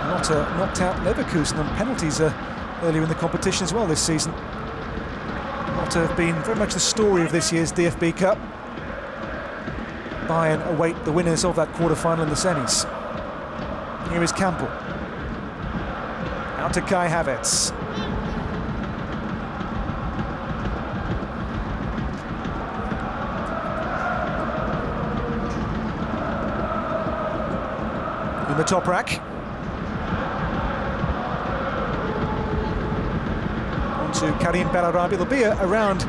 Lotte knocked out Leverkusen on penalties earlier in the competition as well this season. Lotte have been very much the story of this year's DFB Cup. Bayern await the winners of that quarter-final in the semis. Here is Campbell. Out to Kai Havertz. In the top rack. On to Karim Bellarabi. There'll be around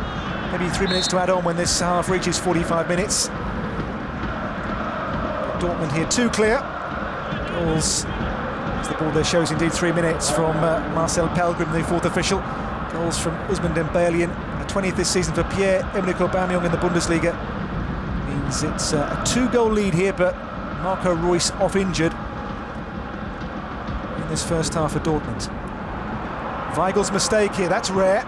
maybe 3 minutes to add on when this half reaches 45 minutes. Dortmund here too clear. Goals, as the ball there shows, indeed 3 minutes from Marcel Pelgrim, the fourth official. Goals from Ousmane Dembele, a 20th this season for Pierre-Emerick Aubameyang in the Bundesliga. Means it's a 2-goal lead here, but Marco Reus off injured in this first half for Dortmund. Weigl's mistake here, that's rare.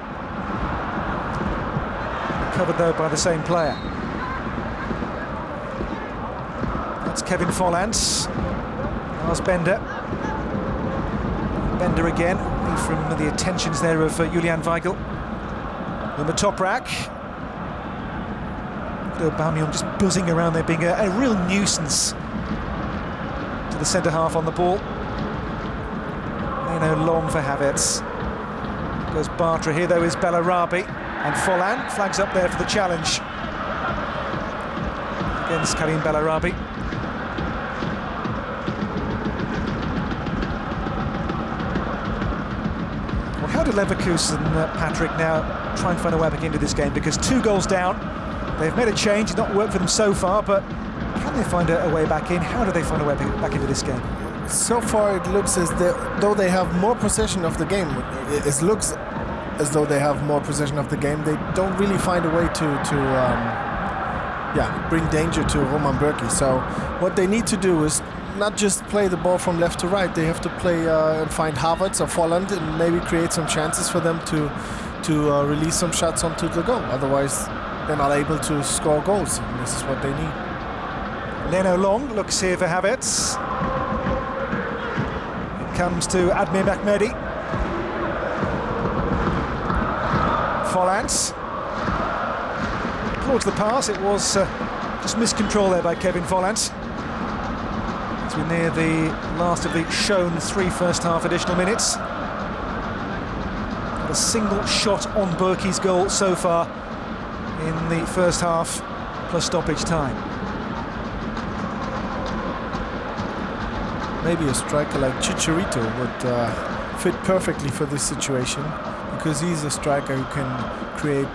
Covered though by the same player. That's Kevin Volland. Lars Bender. Bender again, from the attentions there of Julian Weigl. In the top rack. Aubameyang just buzzing around there, being a real nuisance to the centre half on the ball. Leno long for Havertz. Goes Bartra. Here though is Bellarabi, and Volland flags up there for the challenge against Karim Bellarabi. Well, how did Leverkusen, Patrick, now try and find a way back into this game? Because 2 goals down, they've made a change, it's not worked for them so far, but can they find a way back in? How do they find a way back into this game? So far it looks as though they have more possession of the game. It looks as though they have more possession of the game. They don't really find a way to bring danger to Roman Bürki. So what they need to do is not just play the ball from left to right. They have to play and find Havertz or Volland and maybe create some chances for them to release some shots onto the goal. Otherwise, they're not able to score goals. And this is what they need. Leno long looks here for Havertz. Comes to Admir Mehmedi. Volland. Towards the pass, it was just miscontrol there by Kevin Volland. As we near the last of the shown 3 first-half additional minutes. Not a single shot on Bürki's goal so far in the first half, plus stoppage time. Maybe a striker like Chicharito would fit perfectly for this situation, because he's a striker who can create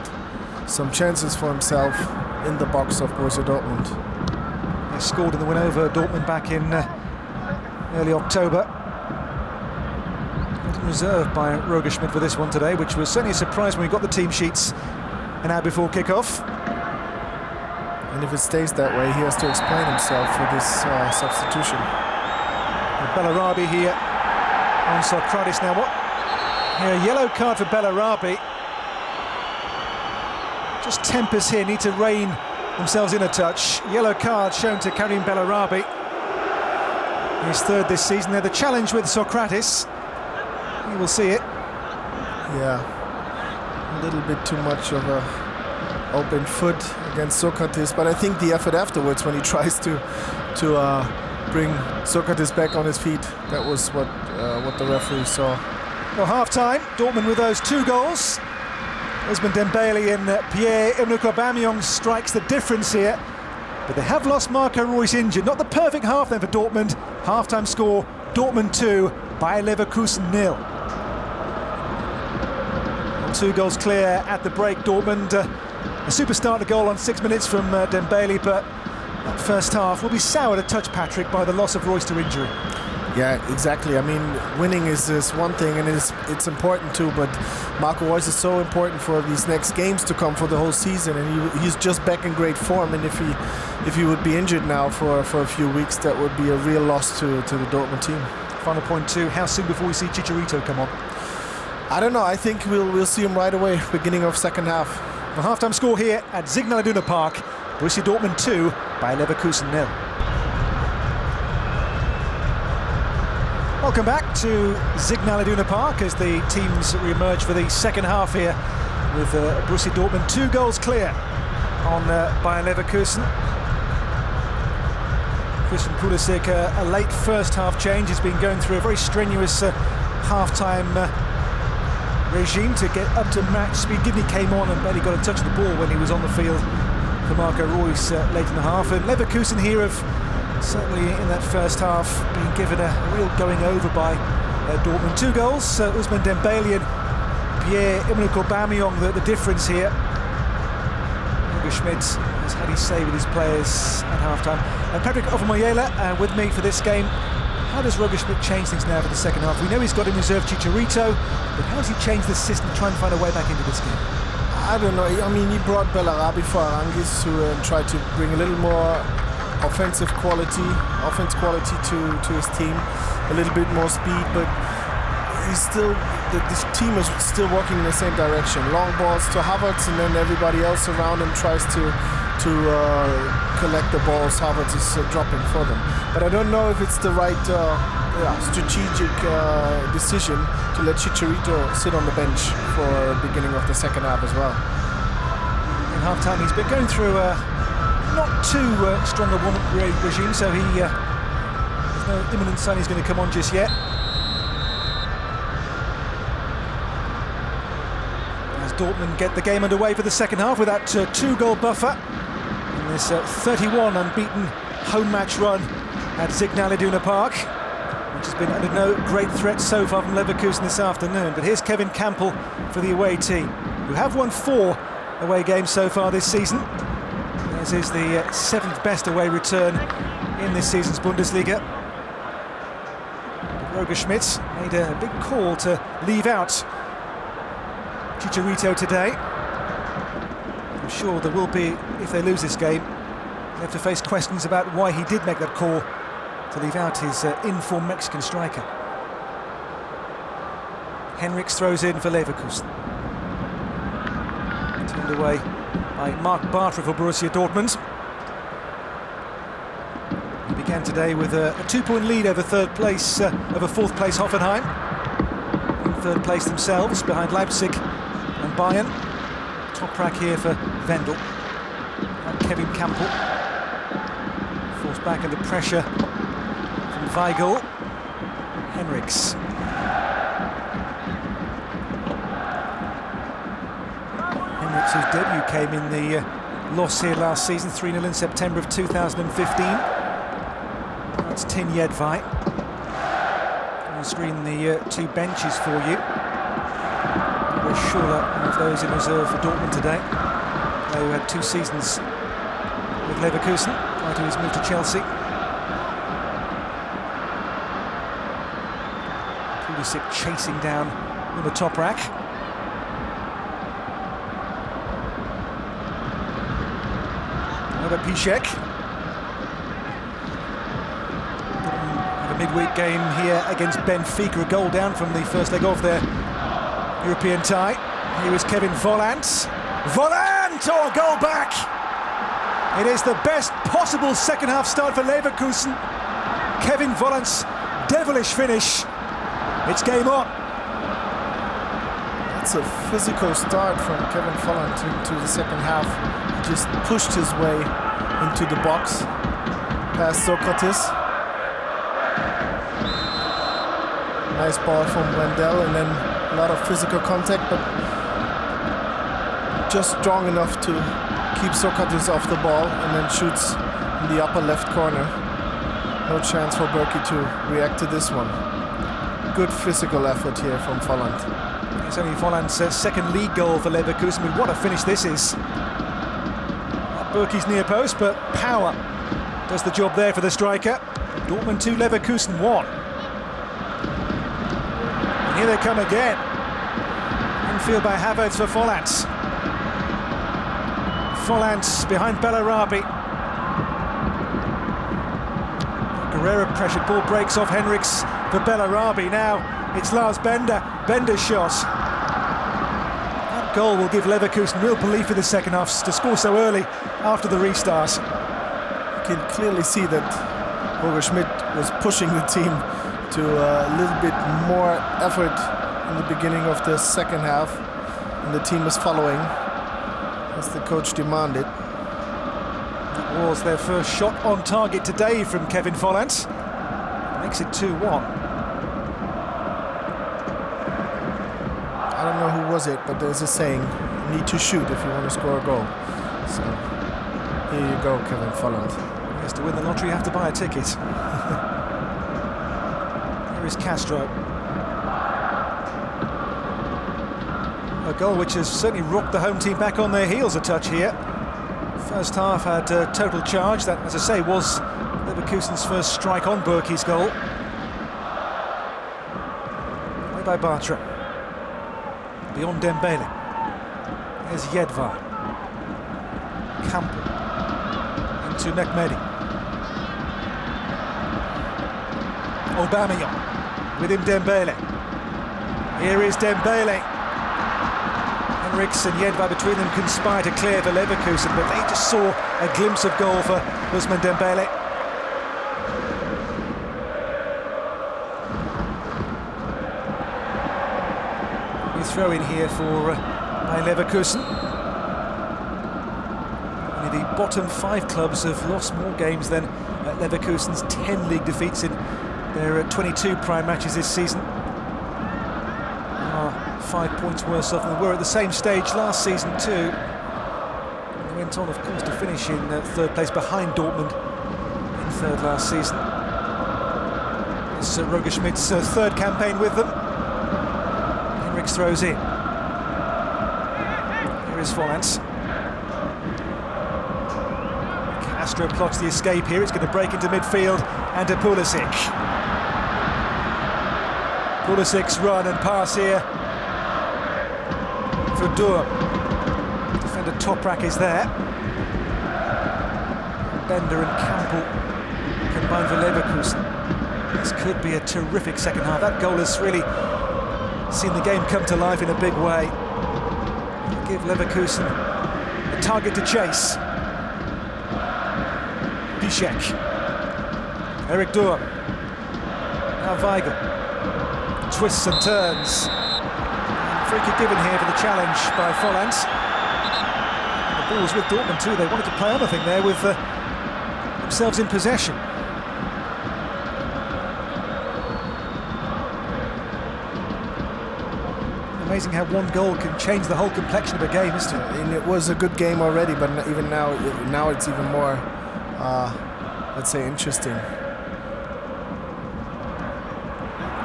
some chances for himself in the box of Borussia Dortmund. He scored in the win over Dortmund back in early October. Reserved by Roger Schmidt for this one today, which was certainly a surprise when we got the team sheets an hour before kickoff. And if it stays that way, he has to explain himself for this substitution. Bellarabi here on Socrates now. What? Here, a yellow card for Bellarabi. Just tempers here, need to rein themselves in a touch. Yellow card shown to Karim Bellarabi. He's third this season. They're the challenge with Socrates. You will see it. Yeah, a little bit too much of a open foot against Socrates, but I think the effort afterwards when he tries to bring Socrates back on his feet, that was what the referee saw. Well, half-time, Dortmund with those 2 goals. Ousmane Dembele and Pierre-Emerick Aubameyang strikes the difference here. But they have lost Marco Reus injured. Not the perfect half then for Dortmund. Half-time score, Dortmund 2, Bayer Leverkusen 0. 2 goals clear at the break. Dortmund, a superstar to goal on 6 minutes from Dembele, but that first half will be soured a touch, Patrick, by the loss of Reus to injury. Yeah, exactly. I mean, winning is one thing, and it's important too. But Marco Reus is so important for these next games to come for the whole season, and he's just back in great form. And if he would be injured now for a few weeks, that would be a real loss to the Dortmund team. Final point too. How soon before we see Chicharito come on? I don't know. I think we'll see him right away, beginning of second half. The half-time score here at Signal Iduna Park: Borussia Dortmund 2, Bayer Leverkusen 0. Welcome back to Signal Iduna Park as the teams re-emerge for the second half here, with Borussia Dortmund 2 goals clear on Bayer Leverkusen. Christian Pulisic, a late first half change. He's been going through a very strenuous half-time regime to get up to match speed. Gidney came on and barely got a touch of the ball when he was on the field for Marco Reus late in the half. And Leverkusen here have certainly in that first half been given a real going over by Dortmund. 2 goals, Ousmane Dembele and Pierre-Emerick Aubameyang, the difference here. Roger Schmidt has had his say with his players at half-time. And Patrick Aubameyang with me for this game. How does Roger Schmidt change things now for the second half? We know he's got in reserve Chicharito, but how does he change the system, try and find a way back into this game? I don't know. I mean, he brought Bellarabi for Arangis to try to bring a little more offense quality to his team, a little bit more speed, but he's still this team is still working in the same direction. Long balls to Havertz, and then everybody else around him tries to collect the balls Havertz is dropping for them. But I don't know if it's the right strategic decision to let Chicharito sit on the bench for the beginning of the second half as well. In half-time, he's been going through not too strong a warm-up regime, so there's no imminent sign he's going to come on just yet. As Dortmund get the game underway for the second half with that 2-goal buffer in this 31 unbeaten home match run at Signal Iduna Park, which has been under no great threat so far from Leverkusen this afternoon. But here's Kevin Campbell for the away team, who have won 4 away games so far this season. This is the 7th best away return in this season's Bundesliga. But Roger Schmidt made a big call to leave out Chicharito today. I'm sure there will be, if they lose this game, they have to face questions about why he did make that call to leave out his in-form Mexican striker. Henrichs throws in for Leverkusen. Turned away by Marc Bartra for Borussia Dortmund. He began today with a 2-point lead over fourth place Hoffenheim. In third place themselves, behind Leipzig and Bayern. Top rack here for Wendell. And Kevin Campbell. Forced back under pressure from Weigl. Henrichs. Henrichs, whose debut came in the loss here last season, 3-0 in September of 2015. That's Tin Jedvai. On the screen, the 2 benches for you. Schürrle, one of those in reserve for Dortmund today. Who had 2 seasons with Leverkusen prior to his move to Chelsea. Pulisic chasing down in the top rack. Another Piszczek. Have a midweek game here against Benfica, a goal down from the first leg of their European tie. Here is Kevin Volland. Volland! Oh, a goal back! It is the best possible second half start for Leverkusen. Kevin Volland's devilish finish. It's game on. That's a physical start from Kevin Volland to the second half. He just pushed his way into the box, past Sokratis. Nice ball from Wendell, and then a lot of physical contact, but just strong enough to keep Sokratis off the ball, and then shoots in the upper left corner. No chance for Berkey to react to this one. Good physical effort here from Volland. It's only Volland's second league goal for Leverkusen, but what a finish this is. At Berkey's near post, but power does the job there for the striker. Dortmund 2, Leverkusen 1. Here they come again. Infield by Havertz for Volland. Volland behind Bellarabi. Guerreiro pressured, ball breaks off Henrichs for Bellarabi. Now it's Lars Bender. Bender's shot. That goal will give Leverkusen real belief in the second half to score so early after the restart. You can clearly see that Roger Schmidt was pushing the team to a little bit more effort in the beginning of the second half, and the team is following as the coach demanded. That was their first shot on target today from Kevin Volland. Makes it 2-1. I don't know who was it, but there's a saying, you need to shoot if you want to score a goal. So here you go, Kevin Volland. Yes, to win the lottery you have to buy a ticket. Here is Castro. A goal which has certainly rocked the home team back on their heels a touch here. First half had total charge. That, as I say, was Leverkusen's first strike on Burki's goal. Play by Bartra. Beyond Dembele. There's Jedvar. Campbell. Into Mehmedi. Aubameyang. With him Dembele. Here is Dembele. Henrichs and Jedvar between them conspire to clear for Leverkusen, but they just saw a glimpse of goal for Ousmane Dembele. You throw in here for by Leverkusen. Only the bottom 5 clubs have lost more games than Leverkusen's 10 league defeats in their 22 prime matches this season. 5 points worse off than they were at the same stage last season too. They went on, of course, to finish in third place behind Dortmund in third last season. It's Roger Schmidt's third campaign with them. Henrichs throws in. Here is Volland. Castro plots the escape here. It's going to break into midfield and to Pulisic. Pulisic's run and pass here for Durm. Defender Toprak is there. Bender and Campbell combined for Leverkusen. This could be a terrific second half. That goal has really seen the game come to life in a big way. It'll give Leverkusen a target to chase. Piszczek. Erik Durm. Now Weigl. Twists and turns. Free kick given here for the challenge by Volland. The ball's with Dortmund too. They wanted to play on, I think, there with themselves in possession. Amazing how one goal can change the whole complexion of a game, isn't it? And it was a good game already, but even now it's even more, let's say, interesting.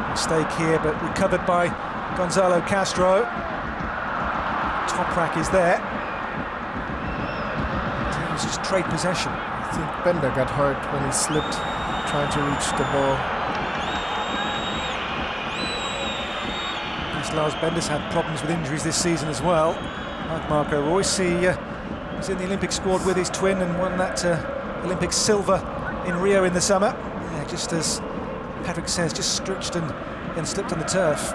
Mistake here, but recovered by Gonzalo Castro. Toprak is there. Teams just trade possession. I think Bender got hurt when he slipped trying to reach the ball. Yes, Lars Bender's had problems with injuries this season as well. Like Marco Reus, he was in the Olympic squad with his twin and won that Olympic silver in Rio in the summer. Yeah, just as Patrick says, just stretched and slipped on the turf.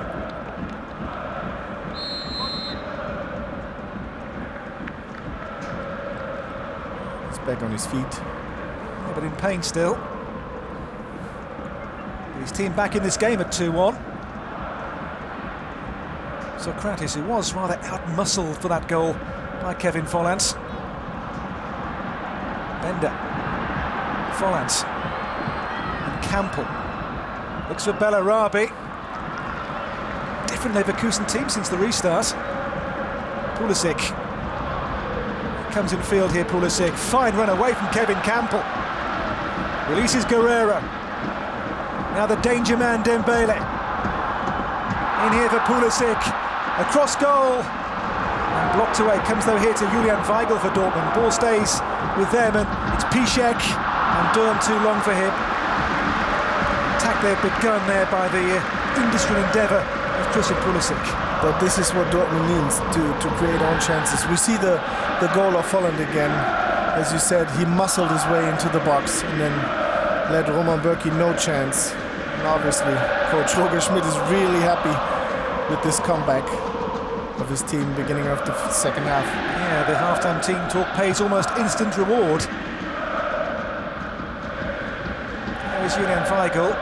Back on his feet. Yeah, but in pain still. His team back in this game at 2-1. Socrates, who was rather out-muscled for that goal by Kevin Volland. Bender. Volland. And Campbell. Looks for Bellarabi. Different Leverkusen team since the restart. Pulisic. Comes in field here, Pulisic. Fine run away from Kevin Campbell. Releases Guerreiro. Now the danger man Dembele. In here for Pulisic. Across goal. And blocked away. Comes though here to Julian Weigl for Dortmund. Ball stays with them and it's Piszczek. And Durm too long for him. Attack there begun there by the industry endeavour of Christian Pulisic. But this is what Dortmund needs to create own chances. We see the goal of Volland again. As you said, he muscled his way into the box and then led Roman Bürki no chance. And obviously, Coach Roger Schmidt is really happy with this comeback of his team beginning of the second half. Yeah, the half-time team talk pays almost instant reward. There is Julian Weigl.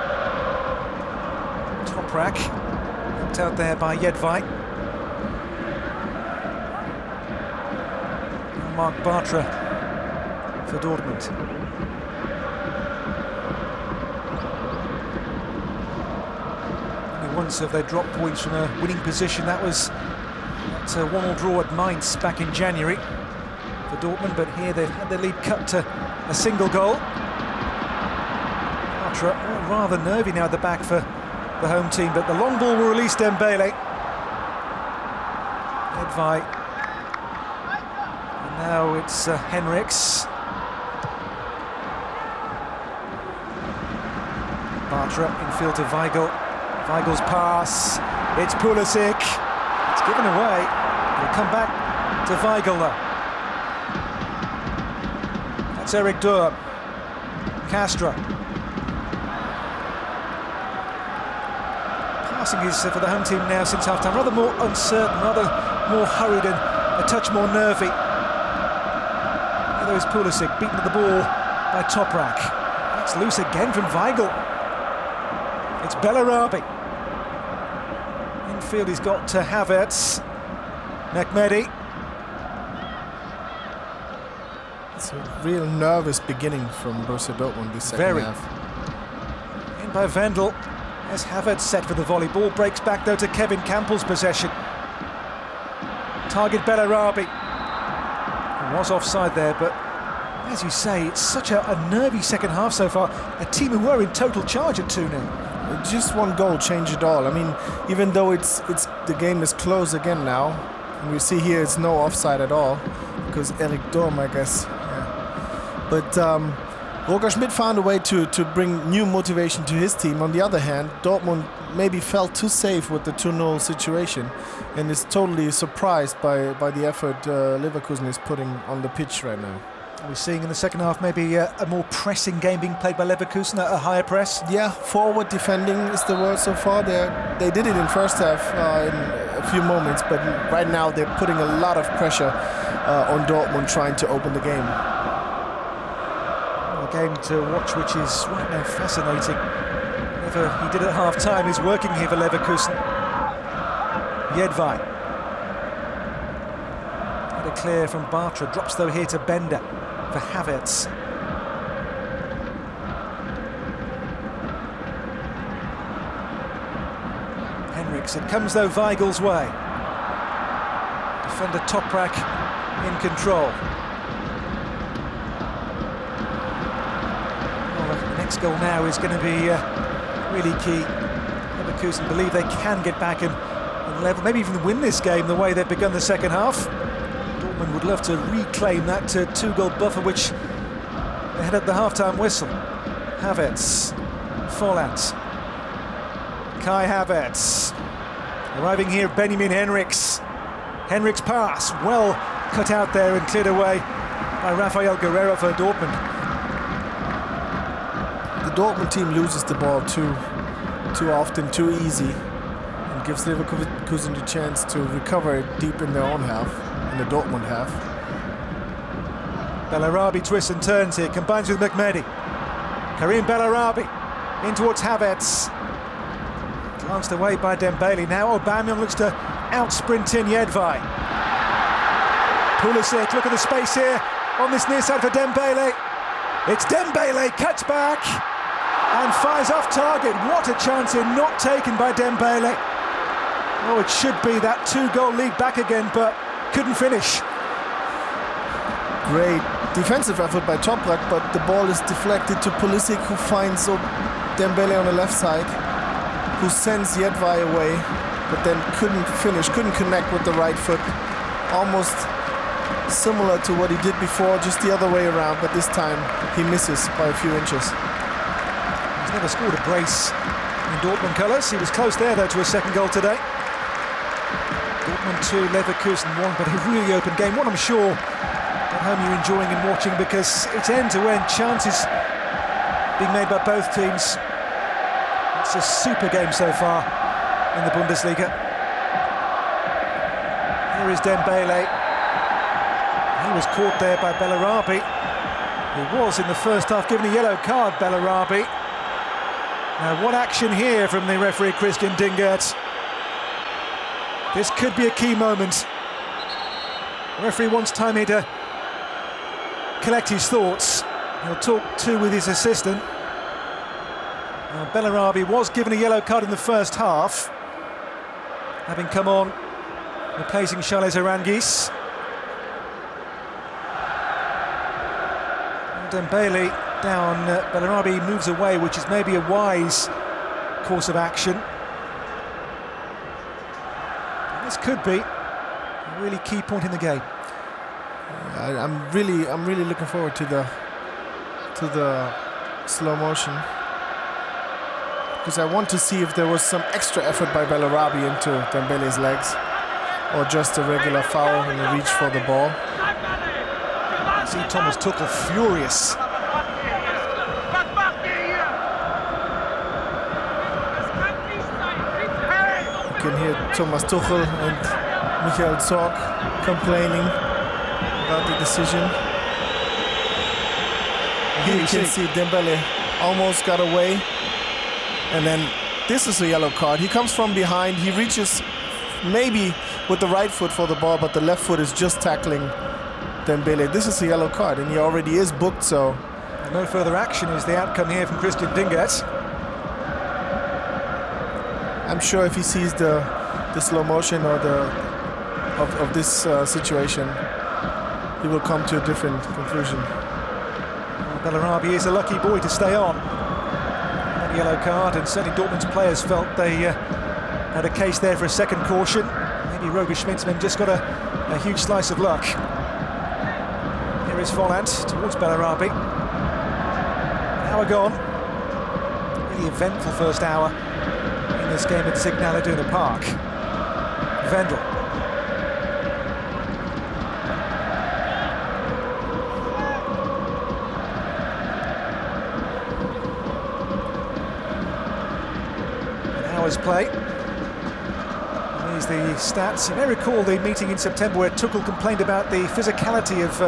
Toprak, knocked out there by Jedvaj. And Marc Bartra for Dortmund. Only once have they dropped points from a winning position. That was a 1-1 draw at Mainz back in January for Dortmund, but here they've had their lead cut to a single goal. Bartra rather nervy now at the back for the home team, but the long ball will release Dembele. Jedvaj. And now it's Henrichs. Bartra infield to Weigl. Weigl's pass. It's Pulisic. It's given away. It'll come back to Weigl though. That's Eric Durr. Castro. Passing is for the home team now since half-time. Rather more uncertain, rather more hurried and a touch more nervy. There is Pulisic beaten to the ball by Toprak. That's loose again from Weigl. It's Bellarabi. Infield he's got to Havertz. Mehmedi. It's a real nervous beginning from Borussia Dortmund this second half. In by Wendell. As Havertz set for the volley. Ball breaks back though to Kevin Campbell's possession. Target Bellarabi. He was offside there, but as you say, it's such a nervy second half so far. A team who were in total charge at 2-0. Just one goal changed it all. I mean, even though the game is close again now, and we see here it's no offside at all, because Eric Durm, I guess. Yeah. But Roger Schmidt found a way to bring new motivation to his team. On the other hand, Dortmund maybe felt too safe with the 2-0 situation and is totally surprised by the effort Leverkusen is putting on the pitch right now. We're seeing in the second half maybe a more pressing game being played by Leverkusen, a higher press. Yeah, forward defending is the word so far. They did it in first half in a few moments, but right now they're putting a lot of pressure on Dortmund trying to open the game. A game to watch which is right now fascinating. Whatever he did at half-time is working here for Leverkusen. Jedvaj. Had a clear from Bartra, drops though here to Bender for Havertz. Henrichs, it comes though Weigl's way. Defender Toprak in control. The next goal now is going to be really key. Leverkusen believe they can get back and level, maybe even win this game the way they've begun the second half. Dortmund would love to reclaim that 2-goal buffer which they had at the half-time whistle. Havertz, Volland, Kai Havertz. Arriving here, Benjamin Henrichs. Henrichs' pass, well cut out there and cleared away by Raphael Guerreiro for Dortmund. The Dortmund team loses the ball too often, too easy, and gives Leverkusen the chance to recover it deep in their own half, in the Dortmund half. Bellarabi twists and turns here, combines with Mehmedi. Karim Bellarabi in towards Havertz. Glanced away by Dembele. Now Aubameyang looks to out-sprint in Jedvaj. Pulisic, look at the space here on this near side for Dembele. It's Dembele, cuts back and fires off target. What a chance here, not taken by Dembele. Oh, it should be that 2-goal lead back again, but couldn't finish. Great defensive effort by Toprak, but the ball is deflected to Pulisic, who finds Dembele on the left side, who sends Jedvaj away, but then couldn't connect with the right foot. Almost similar to what he did before, just the other way around, but this time he misses by a few inches. He's never scored a brace in Dortmund colours. He was close there, though, to a second goal today. Dortmund 2, Leverkusen 1, but a really open game. One I'm sure at home you're enjoying and watching, because it's end-to-end chances being made by both teams. It's a super game so far in the Bundesliga. Here is Dembele. He was caught there by Bellarabi, who was in the first half given a yellow card, Bellarabi. Now, what action here from the referee, Christian Dingert. This could be a key moment. The referee wants time here to collect his thoughts. He'll talk too with his assistant. Now, Bellarabi was given a yellow card in the first half, having come on, replacing Schürrle and Raphael. Dembele down, Bellarabi moves away, which is maybe a wise course of action. And this could be a really key point in the game. I'm really looking forward to the slow motion, because I want to see if there was some extra effort by Bellarabi into Dembele's legs, or just a regular foul and a reach for the ball. See Thomas Tuchel furious. You can hear Thomas Tuchel and Michael Zorc complaining about the decision. Here you can see Dembele almost got away, and then this is a yellow card. He comes from behind, he reaches maybe with the right foot for the ball, but the left foot is just tackling Dembele. This is a yellow card, and he already is booked, so... No further action is the outcome here from Christian Dingert. I'm sure if he sees the slow motion or of this situation, he will come to a different conclusion. Bellarabi is a lucky boy to stay on. One yellow card, and certainly Dortmund's players felt they had a case there for a second caution. Maybe Roger Schmidt's men just got a huge slice of luck. Here is Volland towards Bellarabi. An hour gone. Really eventful first hour in this game at Signal Iduna Park. Wendell. An hour's play. And here's the stats. You may recall the meeting in September where Tuchel complained about the physicality of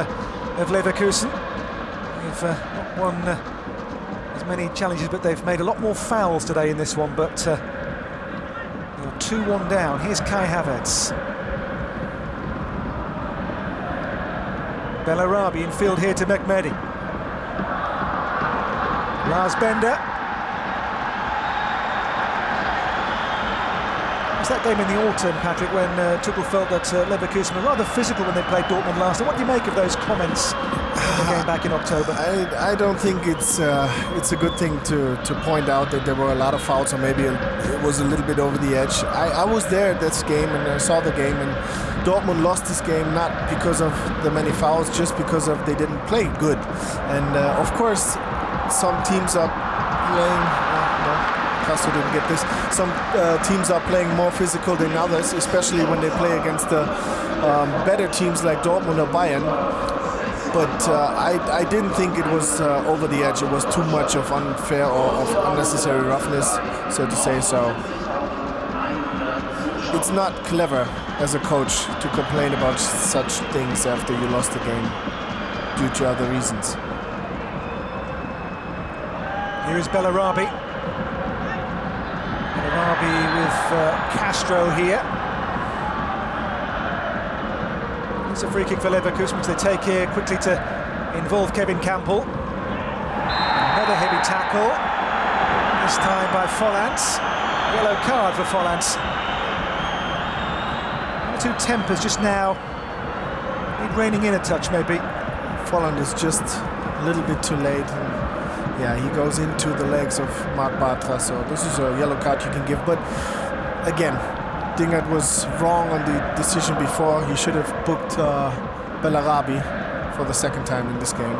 Leverkusen. They've not won as many challenges, but they've made a lot more fouls today in this one. But they're 2-1 down. Here's Kai Havertz. Bellarabi in field here to Mehmedi. Lars Bender. It's that game in the autumn, Patrick, when Tuchel felt that Leverkusen were rather physical when they played Dortmund last. And what do you make of those comments when they came back in October? I don't think it's a good thing to point out that there were a lot of fouls, or maybe it was a little bit over the edge. I was there at this game, and I saw the game, and Dortmund lost this game not because of the many fouls, just because of they didn't play good. And of course, some teams are playing... Castro didn't get this. Some teams are playing more physical than others, especially when they play against the better teams like Dortmund or Bayern. But I didn't think it was over the edge. It was too much of unfair or of unnecessary roughness, so to say. So it's not clever as a coach to complain about such things after you lost the game due to other reasons. Here is Bellarabi. Bellarabi with Castro here. It's a free kick for Leverkusen, which they take here quickly to involve Kevin Campbell. Another heavy tackle, this time by Volland. Yellow card for Volland. Two tempers just now. Need reining in a touch, maybe. Volland is just a little bit too late. Yeah, he goes into the legs of Marc Bartra, so this is a yellow card you can give. But again, Dingert was wrong on the decision before. He should have booked Bellarabi for the second time in this game.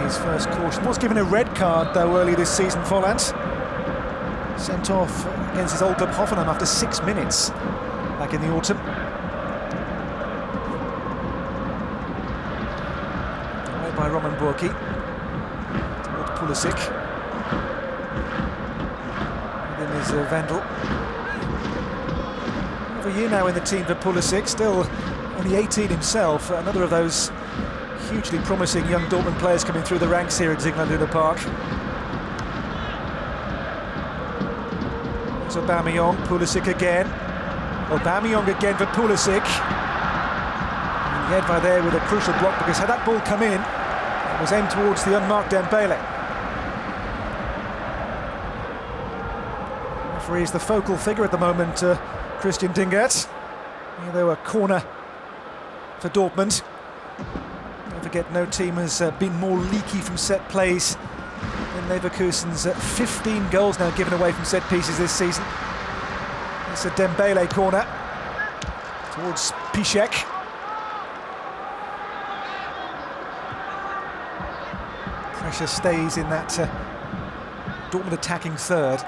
his first caution. Was given a red card though early this season, Volland. Sent off against his old club Hoffenheim after 6 minutes back in the autumn. Away by Roman Burki. Toward Pulisic. Then there's Wendell. Over a year now in the team for Pulisic, still only 18 himself. Another of those hugely promising young Dortmund players coming through the ranks here at Signal Iduna Park. There's Aubameyang, Pulisic again. Aubameyang again for Pulisic. And Jedvaj there with a crucial block, because had that ball come in, it was aimed towards the unmarked Dembele. Referee is the focal figure at the moment, Christian Dingert. Here though, a corner for Dortmund. Don't forget, no team has been more leaky from set plays than Leverkusen's. 15 goals now given away from set pieces this season. It's a Dembele corner towards Piszczek. Pressure stays in that Dortmund attacking third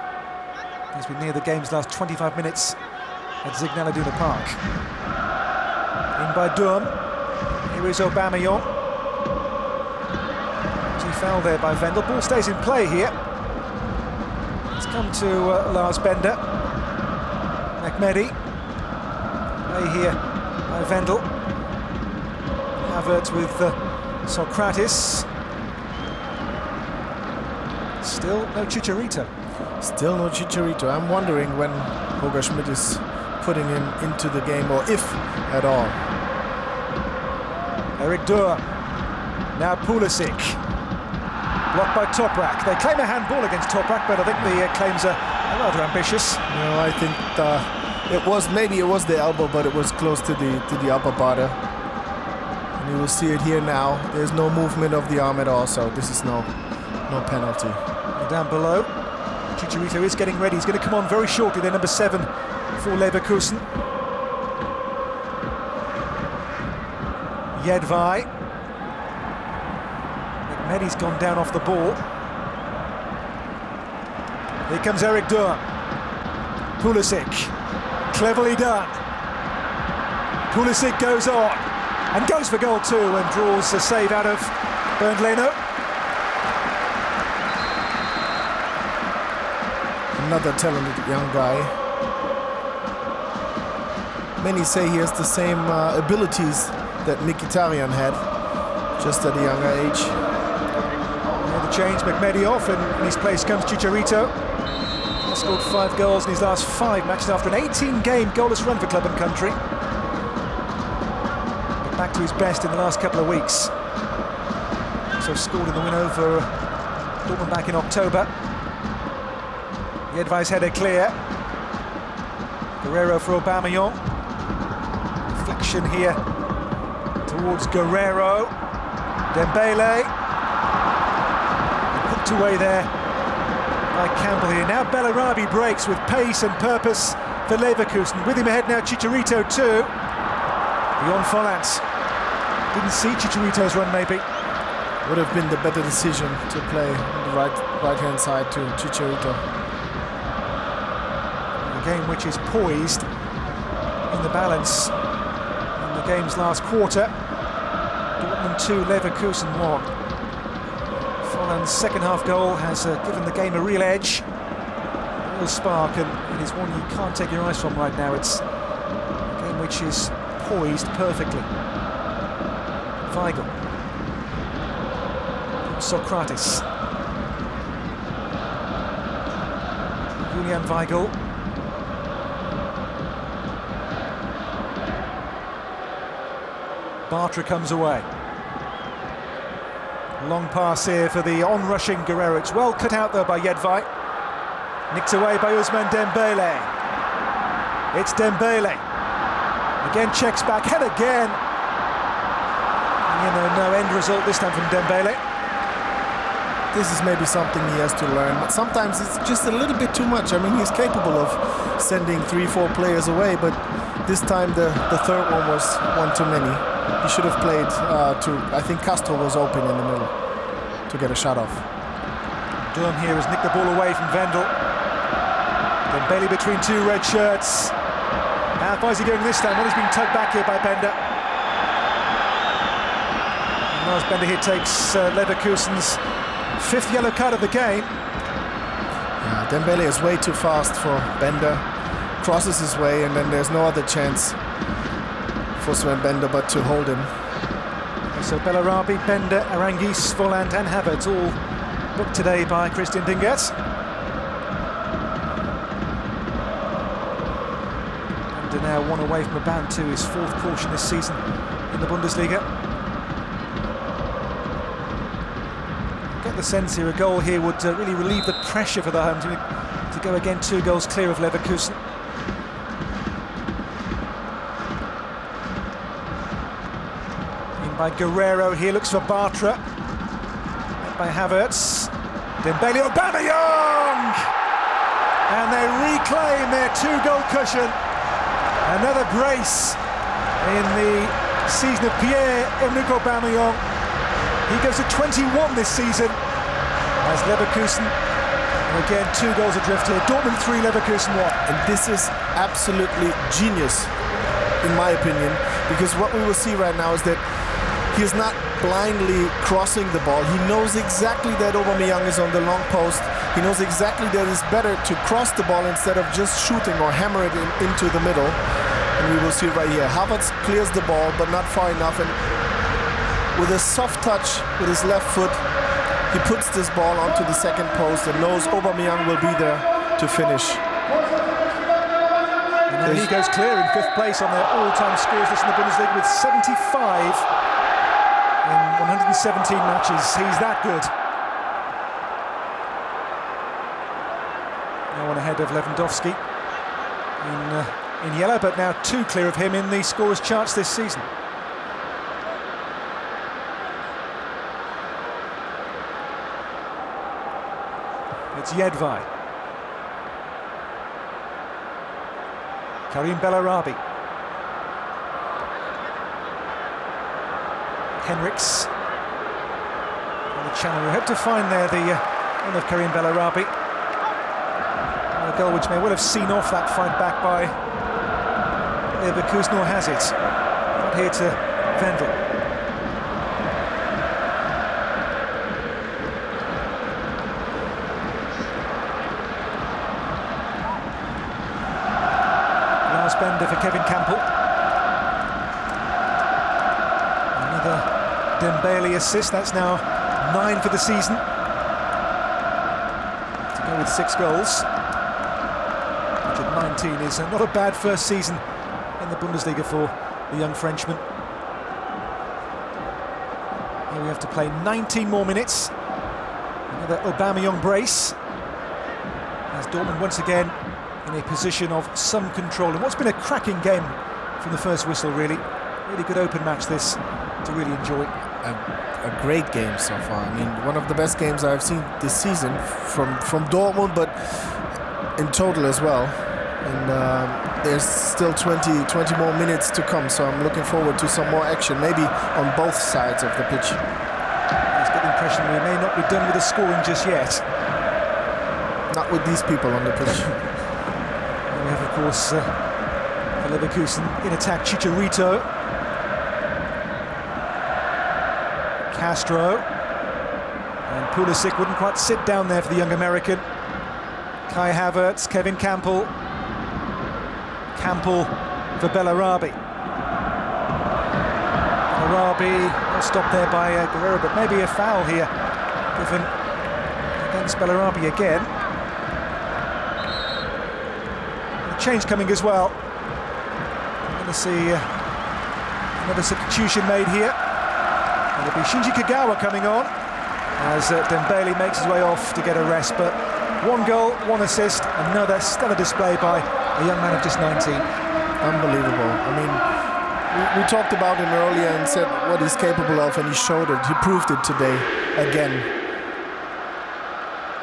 as we near the game's last 25 minutes at Signal Iduna Park. In by Durm. Here is Aubameyang. He fouled there by Wendell. Ball stays in play here. It's come to Lars Bender. Mehmedi. Play here by Wendell. Havertz with Socrates. Still no Chicharito. Still no Chicharito. I'm wondering when Roger Schmidt is putting him into the game, or if at all. Eric Durr. Now Pulisic. Blocked by Toprak. They claim a handball against Toprak, but I think the claims are rather ambitious. No, I think maybe it was the elbow, but it was close to the upper body. And you will see it here now. There's no movement of the arm at all, so this is no penalty. And down below, Chicharito is getting ready. He's going to come on very shortly. They're number 7 for Leverkusen. Jedvaj. Mehmedi's gone down off the ball. Here comes Eric Durr. Pulisic. Cleverly done. Pulisic goes on and goes for goal too, and draws a save out of Bernd Leno. Another talented young guy. Many say he has the same abilities that Mkhitaryan had, just at a younger age. The change, Mehmedi off, and in his place comes Chicharito. He scored 5 goals in his last 5 matches after an 18-game goalless run for club and country. But back to his best in the last couple of weeks. So scored in the win over Dortmund back in October. Jedvaj's header clear. Guerreiro for Aubameyang. Deflection here towards Guerreiro. Dembele. Hooked away there by Campbell here. Now Bellarabi breaks with pace and purpose for Leverkusen. With him ahead now Chicharito too. Beyond Volland. Didn't see Chicharito's run maybe. Would have been the better decision to play on the right-hand side to Chicharito. A game which is poised in the balance in the game's last quarter. Dortmund 2, Leverkusen 1. Volland's second half goal has given the game a real edge, a real spark, and it is one you can't take your eyes from right now. It's a game which is poised perfectly. Weigl. Socrates. Julian Weigl. Bartra comes away. Long pass here for the on-rushing Guerreiro. It's well cut out though by Jedvaj. Nicked away by Ousmane Dembele. It's Dembele. Again checks back, head again. And, you know, no end result this time from Dembele. This is maybe something he has to learn. But sometimes it's just a little bit too much. I mean, he's capable of sending 3-4 players away, but this time the third one was one too many. He should have played I think Castro was open in the middle. to get a shot off. Durham here has nicked the ball away from Wendell. Dembele between two red shirts. How far is he going this time? Well, he's being tugged back here by Bender. And as Bender here takes Leverkusen's 5th yellow card of the game. Yeah, Dembele is way too fast for Bender. Crosses his way, and then there's no other chance for Sven Bender but to hold him. So Bellarabi, Bender, Arangis, Volland and Havertz all booked today by Christian Dinges. Bender now one away from a ban to his 4th caution this season in the Bundesliga. Get the sense here a goal here would really relieve the pressure for the home team to go again 2 goals clear of Leverkusen. By Guerreiro here, looks for Bartra. By Havertz. Dembele, Aubameyang! And they reclaim their 2-goal cushion. Another brace in the season of Pierre-Emerick Aubameyang. He goes to 21 this season as Leverkusen. And again, 2 goals adrift here. Dortmund 3, Leverkusen 1. And this is absolutely genius, in my opinion, because what we will see right now is that he is not blindly crossing the ball. He knows exactly that Aubameyang is on the long post. He knows exactly that it's better to cross the ball instead of just shooting or hammer it into the middle. And we will see right here. Havertz clears the ball, but not far enough. And with a soft touch with his left foot, he puts this ball onto the second post and knows Aubameyang will be there to finish. And he goes clear in 5th place on their all-time scores list in the Bundesliga with 75. In 117 matches, he's that good. No one ahead of Lewandowski in yellow, but now 2 clear of him in the scorers charts this season. It's Jedvaj. Karim Bellarabi. Henriks on the channel. We hope to find there the one of Karim Bellarabi. A goal which may well have seen off that fight back by Leverkusen, or has it? Not here to Wendell. Last bender for Kevin Campbell. Another Dembele assist, that's now 9 for the season. To go with 6 goals. Which at 19 is not a bad first season in the Bundesliga for the young Frenchman. Here we have to play 19 more minutes. Another Aubameyang brace. As Dortmund once again in a position of some control. And what's been a cracking game from the first whistle, really. Really good open match this to really enjoy. A great game so far. I mean, one of the best games I've seen this season from Dortmund, but in total as well. And there's still 20 more minutes to come, so I'm looking forward to some more action, maybe on both sides of the pitch. It's got the impression we may not be done with the scoring just yet. Not with these people on the pitch. And we have, of course, for Leverkusen in attack, Chicharito. Castro, and Pulisic wouldn't quite sit down there for the young American. Kai Havertz, Kevin Campbell for Bellarabi. Bellarabi, stopped there by Guerreiro, but maybe a foul here given against Bellarabi again. A change coming as well. We're going to see another substitution made here. It'll be Shinji Kagawa coming on as Dembele makes his way off to get a rest, but 1 goal, 1 assist, another stellar display by a young man of just 19. Unbelievable. I mean, we talked about him earlier and said what he's capable of, and he showed it. He proved it today again.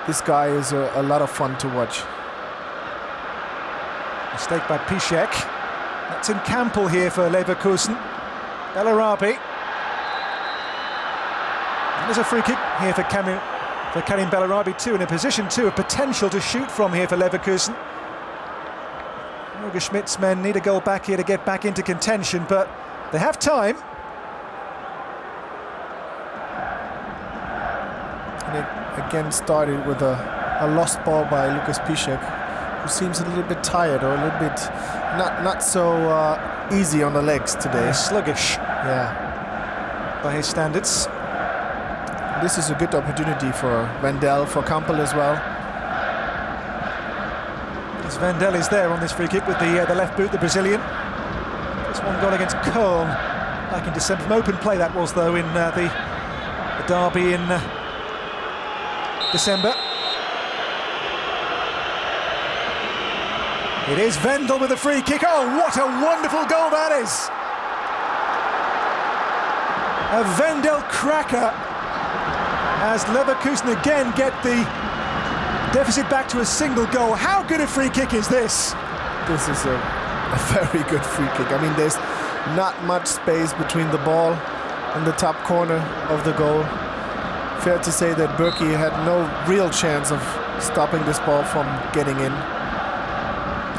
This guy is a lot of fun to watch. Mistake by Piszczek. That's in Campbell here for Leverkusen. Bellarabi. There's a free kick here for Karim Bellarabi too, in a position too of potential to shoot from here for Leverkusen. Roger Schmidt's men need a goal back here to get back into contention, but they have time. And it again started with a lost ball by Lucas Piszczek, who seems a little bit tired, or a little bit not so easy on the legs today. Sluggish. Yeah. By his standards. This is a good opportunity for Wendell, for Campbell as well. As Wendell is there on this free kick with the left boot, the Brazilian. Just one goal against Köln back in December. From open play that was, though, in the derby in December. It is Wendell with the free kick. Oh, what a wonderful goal that is! A Wendell cracker, as Leverkusen again get the deficit back to a single goal. How good a free kick is this? This is a very good free kick. I mean, there's not much space between the ball and the top corner of the goal. Fair to say that Berkey had no real chance of stopping this ball from getting in.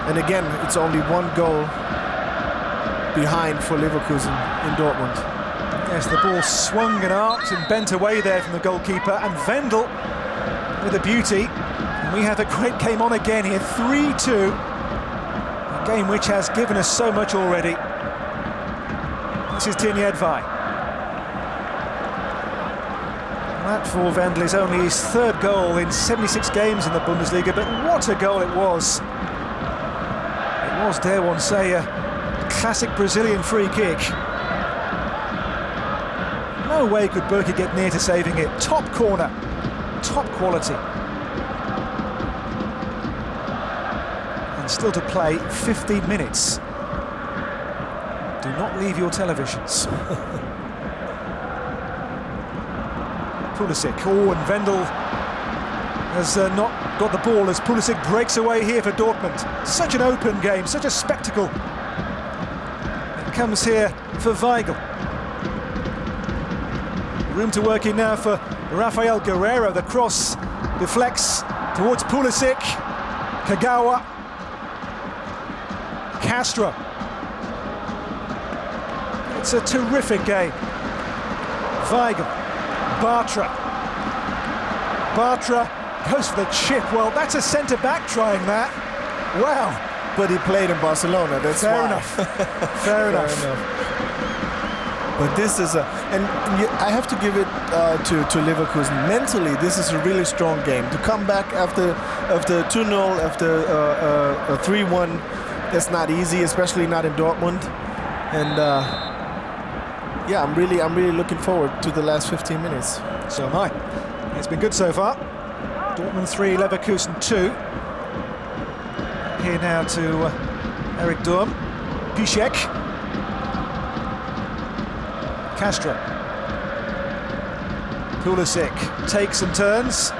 And again, it's only one goal behind for Leverkusen in Dortmund. Yes, the ball swung and arced and bent away there from the goalkeeper, and Wendell with a beauty. And we have a great game on again here, 3-2. A game which has given us so much already. This is Tinjedvaj. That for Wendell is only his third goal in 76 games in the Bundesliga, but what a goal it was. It was, dare one say, a classic Brazilian free kick. No way could Berkey get near to saving it. Top corner, top quality. And still to play 15 minutes. Do not leave your televisions. Pulisic, oh, and Wendell has not got the ball as Pulisic breaks away here for Dortmund. Such an open game, such a spectacle. It comes here for Weigl. Room to work in now for Raphael Guerreiro. The cross deflects towards Pulisic. Kagawa. Castro. It's a terrific game. Weigl. Bartra goes for the chip. Well, that's a centre-back trying that. Wow. But he played in Barcelona, that's Fair why. enough. Fair enough. But this is I have to give it to Leverkusen. Mentally, this is a really strong game. To come back after 2-0, after a 3-1, that's not easy, especially not in Dortmund. And yeah, I'm really looking forward to the last 15 minutes. So am I. It's been good so far. Dortmund 3, Leverkusen 2. Here now to Eric Durm. Piszczek. Castro. Pulisic takes and turns.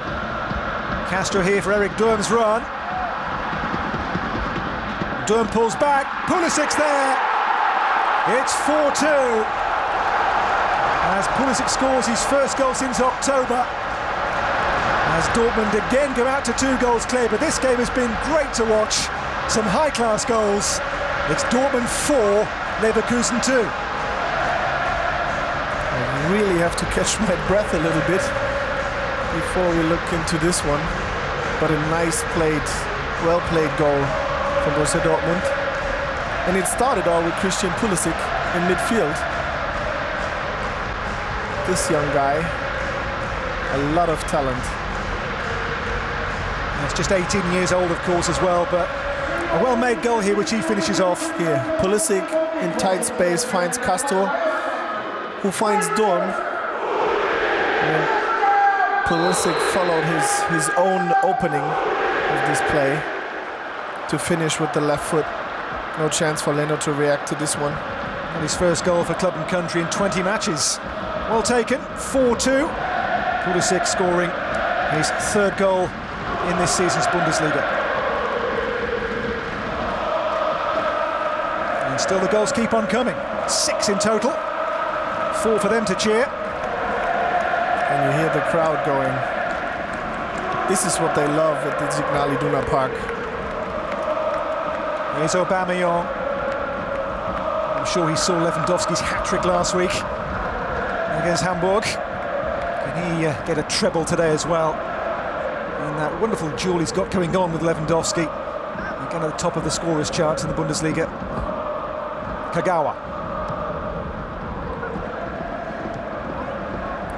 Castro here for Eric Durm's run. Durm pulls back. Pulisic's there. It's 4-2. As Pulisic scores his first goal since October. As Dortmund again go out to 2 goals clear, but this game has been great to watch. Some high-class goals. It's Dortmund 4, Leverkusen 2. I really have to catch my breath a little bit before we look into this one. But a nice played, well-played goal from Borussia Dortmund. And it started all with Christian Pulisic in midfield. This young guy, a lot of talent. He's just 18 years old, of course, as well, but a well-made goal here, which he finishes off. Here, Pulisic in tight space finds Castro, who finds Durm. And then Pulisic followed his own opening of this play to finish with the left foot. No chance for Leno to react to this one. And his first goal for club and country in 20 matches. Well taken, 4-2. Pulisic scoring his third goal in this season's Bundesliga. And still the goals keep on coming. 6 in total. 4 for them to cheer. and you hear the crowd going. This is what they love at the Signal Iduna Park. Here's Aubameyang. I'm sure he saw Lewandowski's hat-trick last week against Hamburg. Can he get a treble today as well? And that wonderful duel he's got going on with Lewandowski. Again at the top of the scorers charts in the Bundesliga. Kagawa.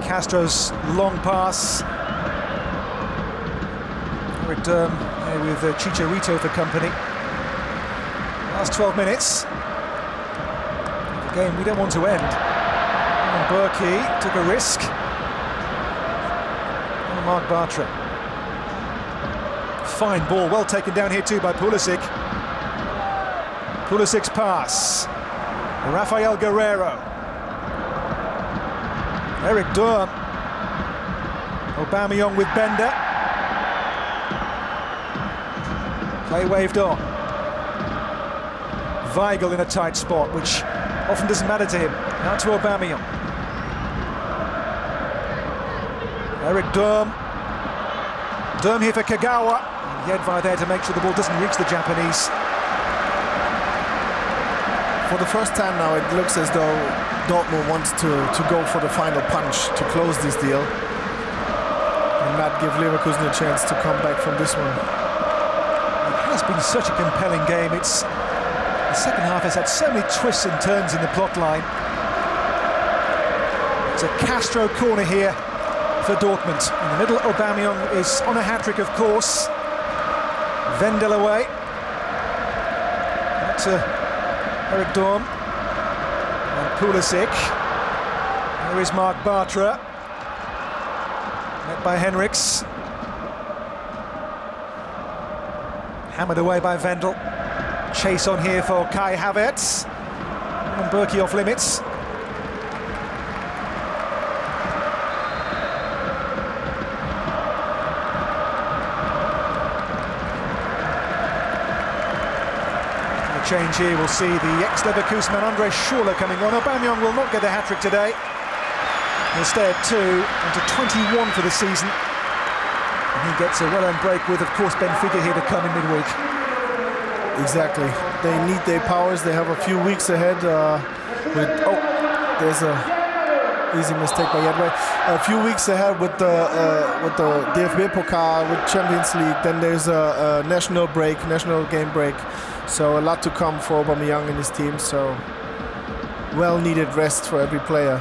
Castro's long pass. Eric Durm with Chicharito for company. Last 12 minutes. The game we don't want to end. And Berkey took a risk. And Mark Bartra. Fine ball, well taken down here too by Pulisic. Pulisic's pass. Raphael Guerreiro. Eric Durm. Aubameyang with Bender. Play waved on. Weigl in a tight spot, which often doesn't matter to him. Now to Aubameyang. Eric Durm. Durm here for Kagawa. Jedvar there to make sure the ball doesn't reach the Japanese. For the first time now, it looks as though Dortmund wants to go for the final punch to close this deal and not give Leverkusen a chance to come back from this one. It has been such a compelling game. The second half has had so many twists and turns in the plot line. It's a Castro corner here for Dortmund. In the middle, Aubameyang is on a hat-trick, of course. Wendell away. Back to Eric Durm. And Pulisic. There is Mark Bartra. Met by Henriks. Hammered away by Wendell. Chase on here for Kai Havertz. And Berkey off limits. Change here, we'll see the ex-Leverkusen man Andre Schürrle coming on. Aubameyang will not get the hat-trick today. He'll stay at 2 and to 21 for the season. And he gets a well-earned break with, of course, Benfica here to come in midweek. Exactly. They need their powers. They have a few weeks ahead there's a easy mistake by Jedvar. A few weeks ahead with the DFB Pokal, with Champions League. Then there's a national game break. So a lot to come for Aubameyang and his team. So well-needed rest for every player.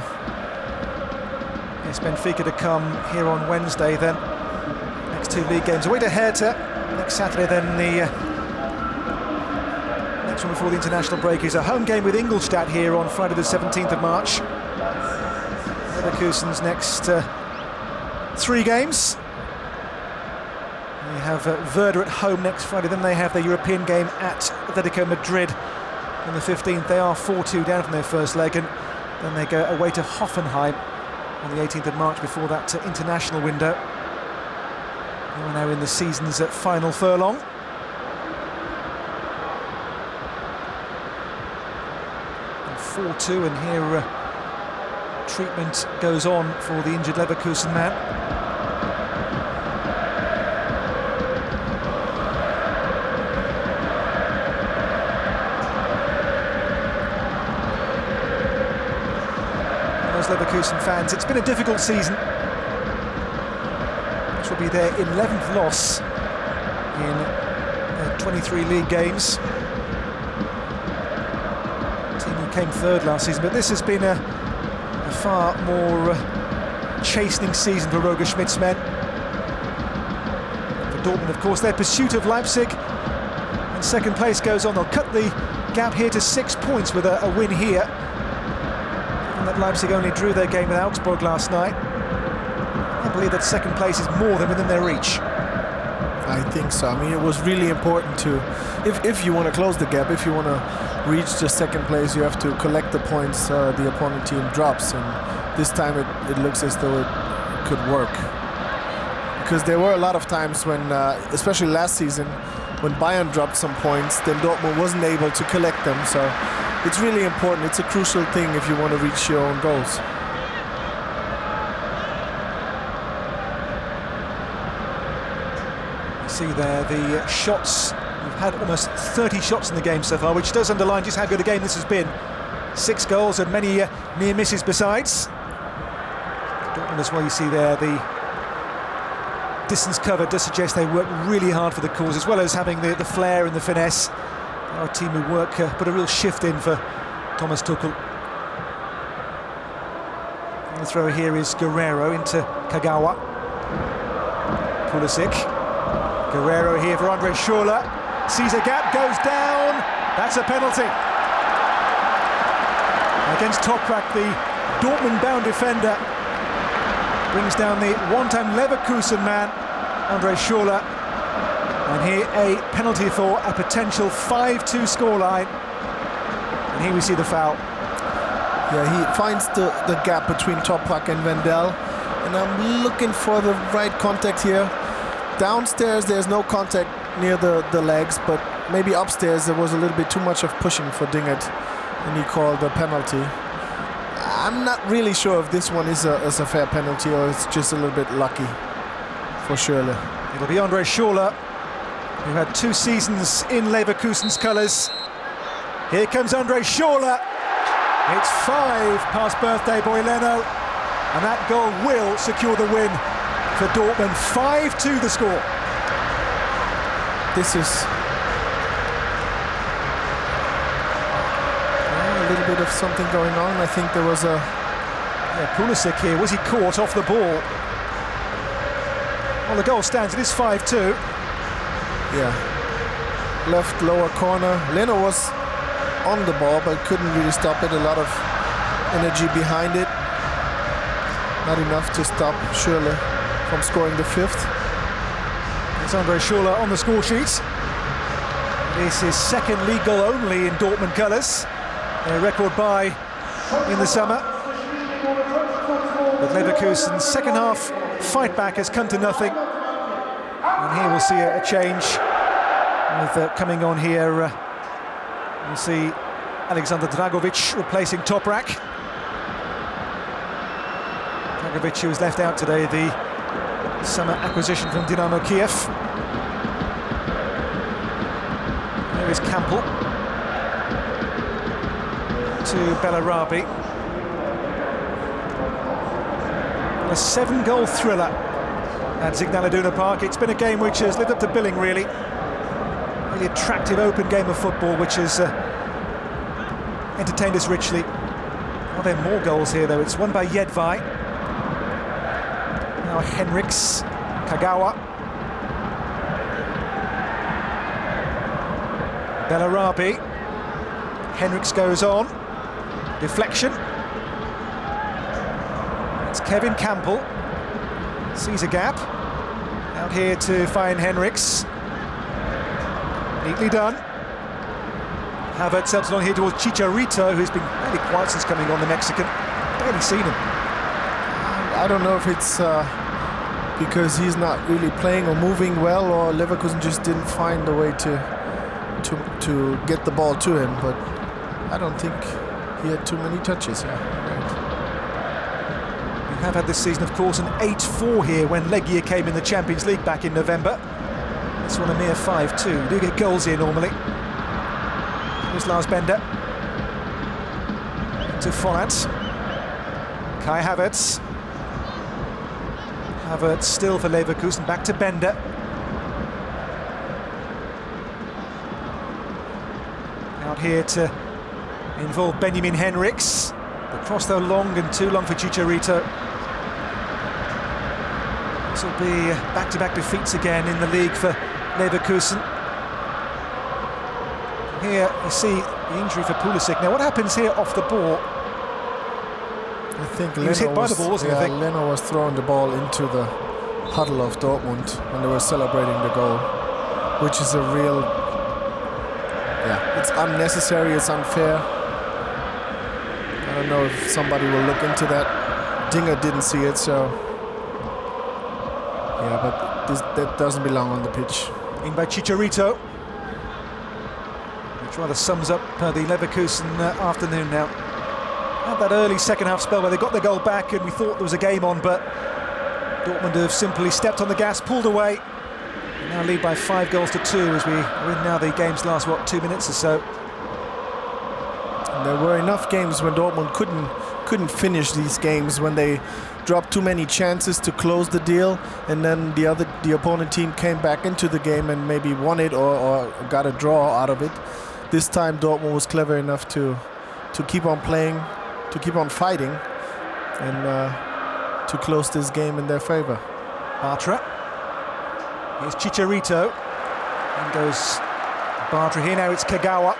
It's Benfica to come here on Wednesday then. Next 2 league games. Away to Hertha next Saturday, then the next one before the international break is a home game with Ingolstadt here on Friday the 17th of March. Leverkusen's next 3 games. They have Werder at home next Friday, then they have their European game at Atletico Madrid on the 15th. They are 4-2 down from their first leg, and then they go away to Hoffenheim on the 18th of March before that international window. They are now in the season's final furlong. And 4-2, and here treatment goes on for the injured Leverkusen man. Leverkusen fans, it's been a difficult season. This will be their 11th loss in 23 league games. Team who came 3rd last season, but this has been a far more chastening season for Roger Schmidt's men. For Dortmund, of course, their pursuit of Leipzig and second place goes on. They'll cut the gap here to 6 points with a win here. That Leipzig only drew their game with Augsburg last night. I believe that second place is more than within their reach. I think so. I mean, it was really important to, if you want to close the gap, if you want to reach the second place, you have to collect the points the opponent team drops. And this time it looks as though it could work. Because there were a lot of times when, especially last season, when Bayern dropped some points, then Dortmund wasn't able to collect them. So it's really important. It's a crucial thing if you want to reach your own goals. See there the shots. We've had almost 30 shots in the game so far, which does underline just how good a game this has been. 6 goals and many near misses besides. Dortmund as well, you see there the distance cover does suggest they work really hard for the cause, as well as having the flair and the finesse. Our team who work, put a real shift in for Thomas Tuchel. And the throw here is Guerreiro into Kagawa. Pulisic. Guerreiro here for Andre Schürrle. Sees a gap, goes down. That's a penalty. Against Toprak, the Dortmund-bound defender. Brings down the one-time Leverkusen man, Andre Schürrle. And here a penalty for a potential 5-2 scoreline. And here we see the foul. Yeah, he finds the gap between Toprak and Wendell. And I'm looking for the right contact here. Downstairs there's no contact near the legs, but maybe upstairs there was a little bit too much of pushing for Dingert, and he called a penalty. I'm not really sure if this one is a fair penalty or it's just a little bit lucky for Schürrle. It'll be Andre Schürrle, who had 2 seasons in Leverkusen's colours. Here comes Andre Schürrle. It's 5 past birthday boy Leno, and that goal will secure the win for Dortmund. 5-2 the score. This is a little bit of something going on. I think there was a... Yeah, Pulisic here, was he caught off the ball? Well, the goal stands, it is 5-2. Yeah, left lower corner. Leno was on the ball but couldn't really stop it. A lot of energy behind it. Not enough to stop Schürrle from scoring the 5th. It's Andre Schürrle on the score sheet. It is his 2nd league goal only in Dortmund colours. A record by in the summer. But Leverkusen's second half fight back has come to nothing. And here we'll see a change with coming on here. We'll see Alexander Dragovic replacing Toprak. Dragovic, who was left out today, the summer acquisition from Dynamo Kiev. There is Campbell to Bellarabi. A 7-goal thriller at Signal Iduna Park. It's been a game which has lived up to billing, really. Really attractive, open game of football, which has entertained us richly. Are there more goals here, though? It's won by Jedvaj. Now Henriks, Kagawa. Bellarabi. Henriks goes on. Deflection. It's Kevin Campbell. Sees a gap. Out here to find Henriks. Neatly done. Havertz helps along here towards Chicharito, who's been really quiet since coming on, the Mexican. Barely seen him. I don't know if it's because he's not really playing or moving well, or Leverkusen just didn't find a way to get the ball to him, but I don't think he had too many touches. Yeah, right. We have had this season, of course, an 8-4 here when Legia came in the Champions League back in November. This one a mere 5-2. We do get goals here normally. Here's Lars Bender. To Volland. Kai Havertz. Havertz still for Leverkusen, back to Bender. Out here to involve Benjamin Henriks. The cross though long and too long for Chicharito. This will be back-to-back defeats again in the league for Leverkusen. Here you see the injury for Pulisic. Now what happens here off the ball? I think he was hit by the ball, wasn't he? Yeah, Leno was throwing the ball into the huddle of Dortmund when they were celebrating the goal, which is a real... Yeah, it's unnecessary, it's unfair. I don't know if somebody will look into that. Dinger didn't see it, so... Yeah, but that doesn't belong on the pitch. In by Chicharito. Which rather sums up the Leverkusen afternoon now. Had that early second half spell where they got the goal back and we thought there was a game on, but Dortmund have simply stepped on the gas, pulled away. And now Now lead by 5-2 as we win now the game's last, 2 minutes or so. And there were enough games when Dortmund couldn't finish these games, when they dropped too many chances to close the deal, and then the opponent team came back into the game and maybe won it or got a draw out of it. This time Dortmund was clever enough to keep on playing, to keep on fighting, and to close this game in their favor. Bartra. Here's Chicharito. And goes Bartra here. Now it's Kagawa.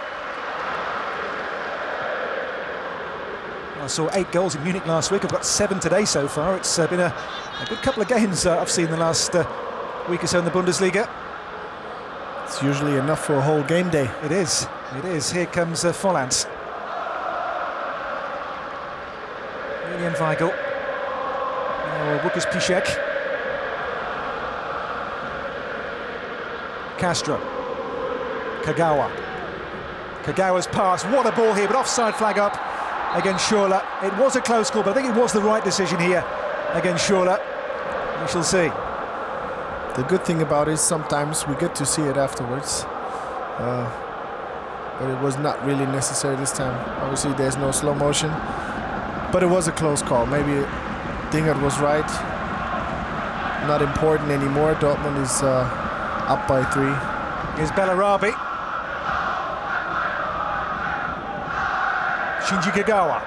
I saw 8 goals in Munich last week. I've got 7 today so far. It's been a good couple of games I've seen the last week or so in the Bundesliga. It's usually enough for a whole game day. It is. It is. Here comes Volland. Julian Weigl. Now Łukasz Piszczek. Castro. Kagawa. Kagawa's pass. What a ball here, but offside flag up against Schürrle. It was a close call, but I think it was the right decision here against Schürrle. We shall see. The good thing about it is sometimes we get to see it afterwards. But it was not really necessary this time. Obviously there's no slow motion. But it was a close call. Maybe Dingert was right. Not important anymore. Dortmund is up by 3. Here's Bellarabi. Shinji Kagawa.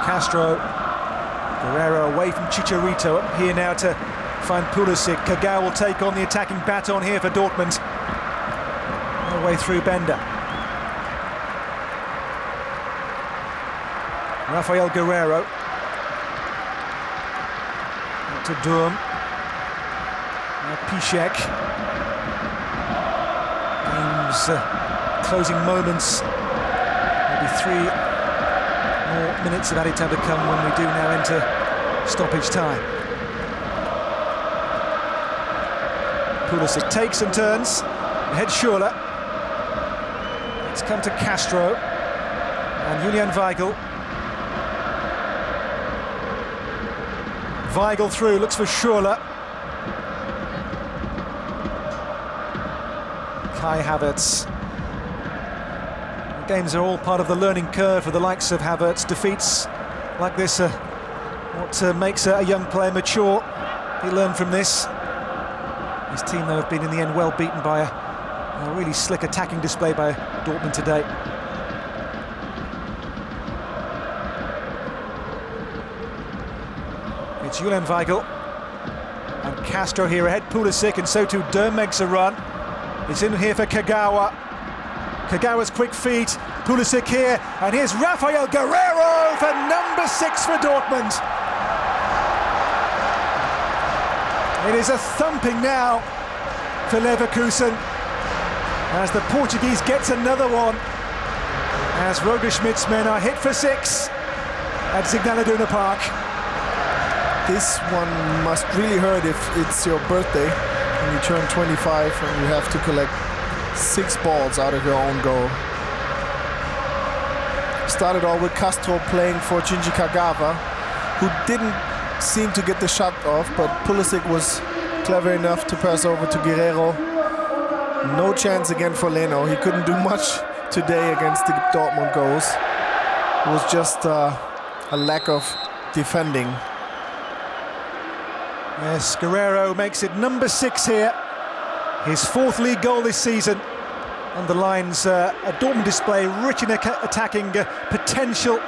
Castro. Guerreiro away from Chicharito. Up here now to find Pulisic. Kagawa will take on the attacking baton here for Dortmund. All the way through Bender. Raphael Guerreiro. Out to Durm. Now Piszczek. Game's closing moments. Maybe 3 more minutes of added time to come when we do now enter stoppage time. Pulisic takes and turns. Ahead Schürrle. It's come to Castro. And Julian Weigl. Weigl through, looks for Schürrle. Kai Havertz. The games are all part of the learning curve for the likes of Havertz. Defeats like this are what makes a young player mature. He learned from this. His team, though, have been in the end well beaten by a really slick attacking display by Dortmund today. It's Julian Weigl and Castro here ahead. Pulisic, and so too Durm makes a run. It's in here for Kagawa. Kagawa's quick feet. Pulisic here, and here's Raphael Guerreiro for number 6 for Dortmund. It is a thumping now for Leverkusen as the Portuguese gets another one, as Roger Schmidt's men are hit for 6 at Signal Iduna Park. This one must really hurt if it's your birthday and you turn 25 and you have to collect 6 balls out of your own goal. Started all with Castro playing for Shinji Kagawa, who didn't seem to get the shot off, but Pulisic was clever enough to pass over to Guerreiro. No chance again for Leno. He couldn't do much today against the Dortmund goals. It was just a lack of defending. Yes, Guerreiro makes it number 6 here. His 4th league goal this season. Underlines a Dortmund display rich in attacking potential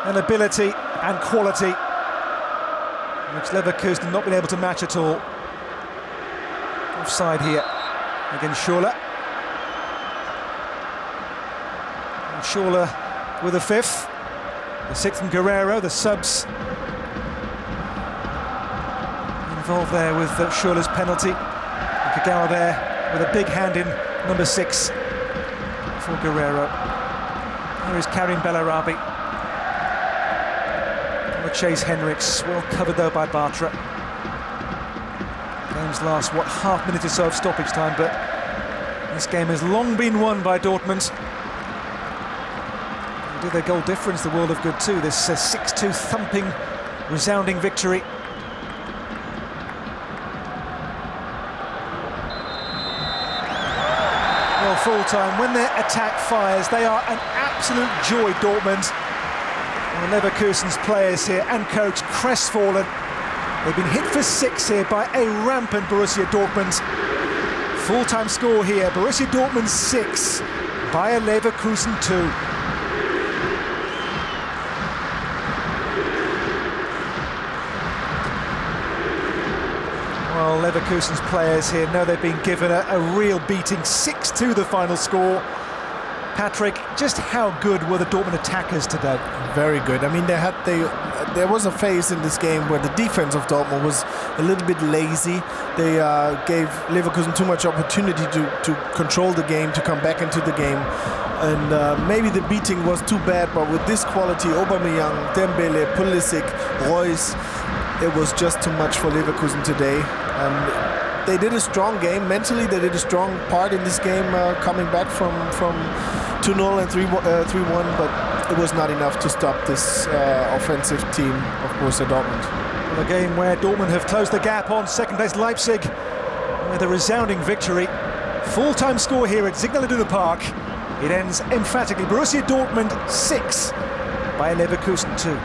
and ability and quality, which Leverkusen have not been able to match at all. Offside here against Schürrle. And Schürrle with a 5th. The 6th from Guerreiro, the subs involved there with Schürrle's penalty. And Kagawa there with a big hand in number 6 for Guerreiro. Here is Karim Bellarabi. Chase Henriks, well covered though by Bartra. Game's last, half minute or so of stoppage time, but this game has long been won by Dortmund. They did their goal difference the world of good too, this 6-2 thumping, resounding victory. Well, full-time, when their attack fires, they are an absolute joy, Dortmund. And Leverkusen's players here and coach crestfallen. They've been hit for 6 here by a rampant Borussia Dortmund. Full-time score here, Borussia Dortmund 6, Bayer Leverkusen 2. Well, Leverkusen's players here know they've been given a real beating. 6-2 the final score. Patrick, just how good were the Dortmund attackers today? Very good. I mean, there was a phase in this game where the defense of Dortmund was a little bit lazy. They gave Leverkusen too much opportunity to control the game, to come back into the game. And maybe the beating was too bad, but with this quality, Aubameyang, Dembele, Pulisic, Reus, it was just too much for Leverkusen today. They did a strong game. Mentally, they did a strong part in this game, coming back from 2-0 and 3-1, but it was not enough to stop this offensive team of Borussia Dortmund. Well, a game where Dortmund have closed the gap on second-place Leipzig with a resounding victory. Full-time score here at Signal Iduna Park. It ends emphatically. Borussia Dortmund 6, Bayer Leverkusen 2.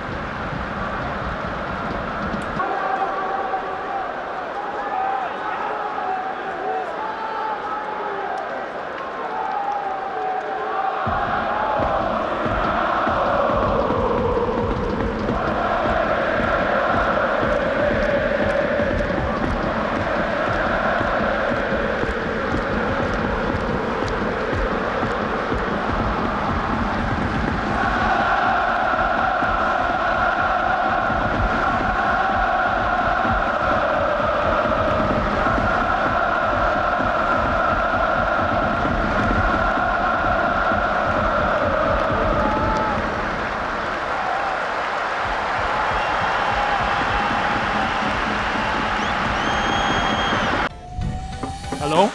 Hello?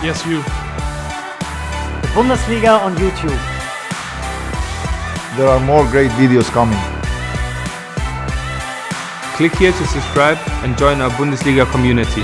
Yes, you. The Bundesliga on YouTube. There are more great videos coming. Click here to subscribe and join our Bundesliga community.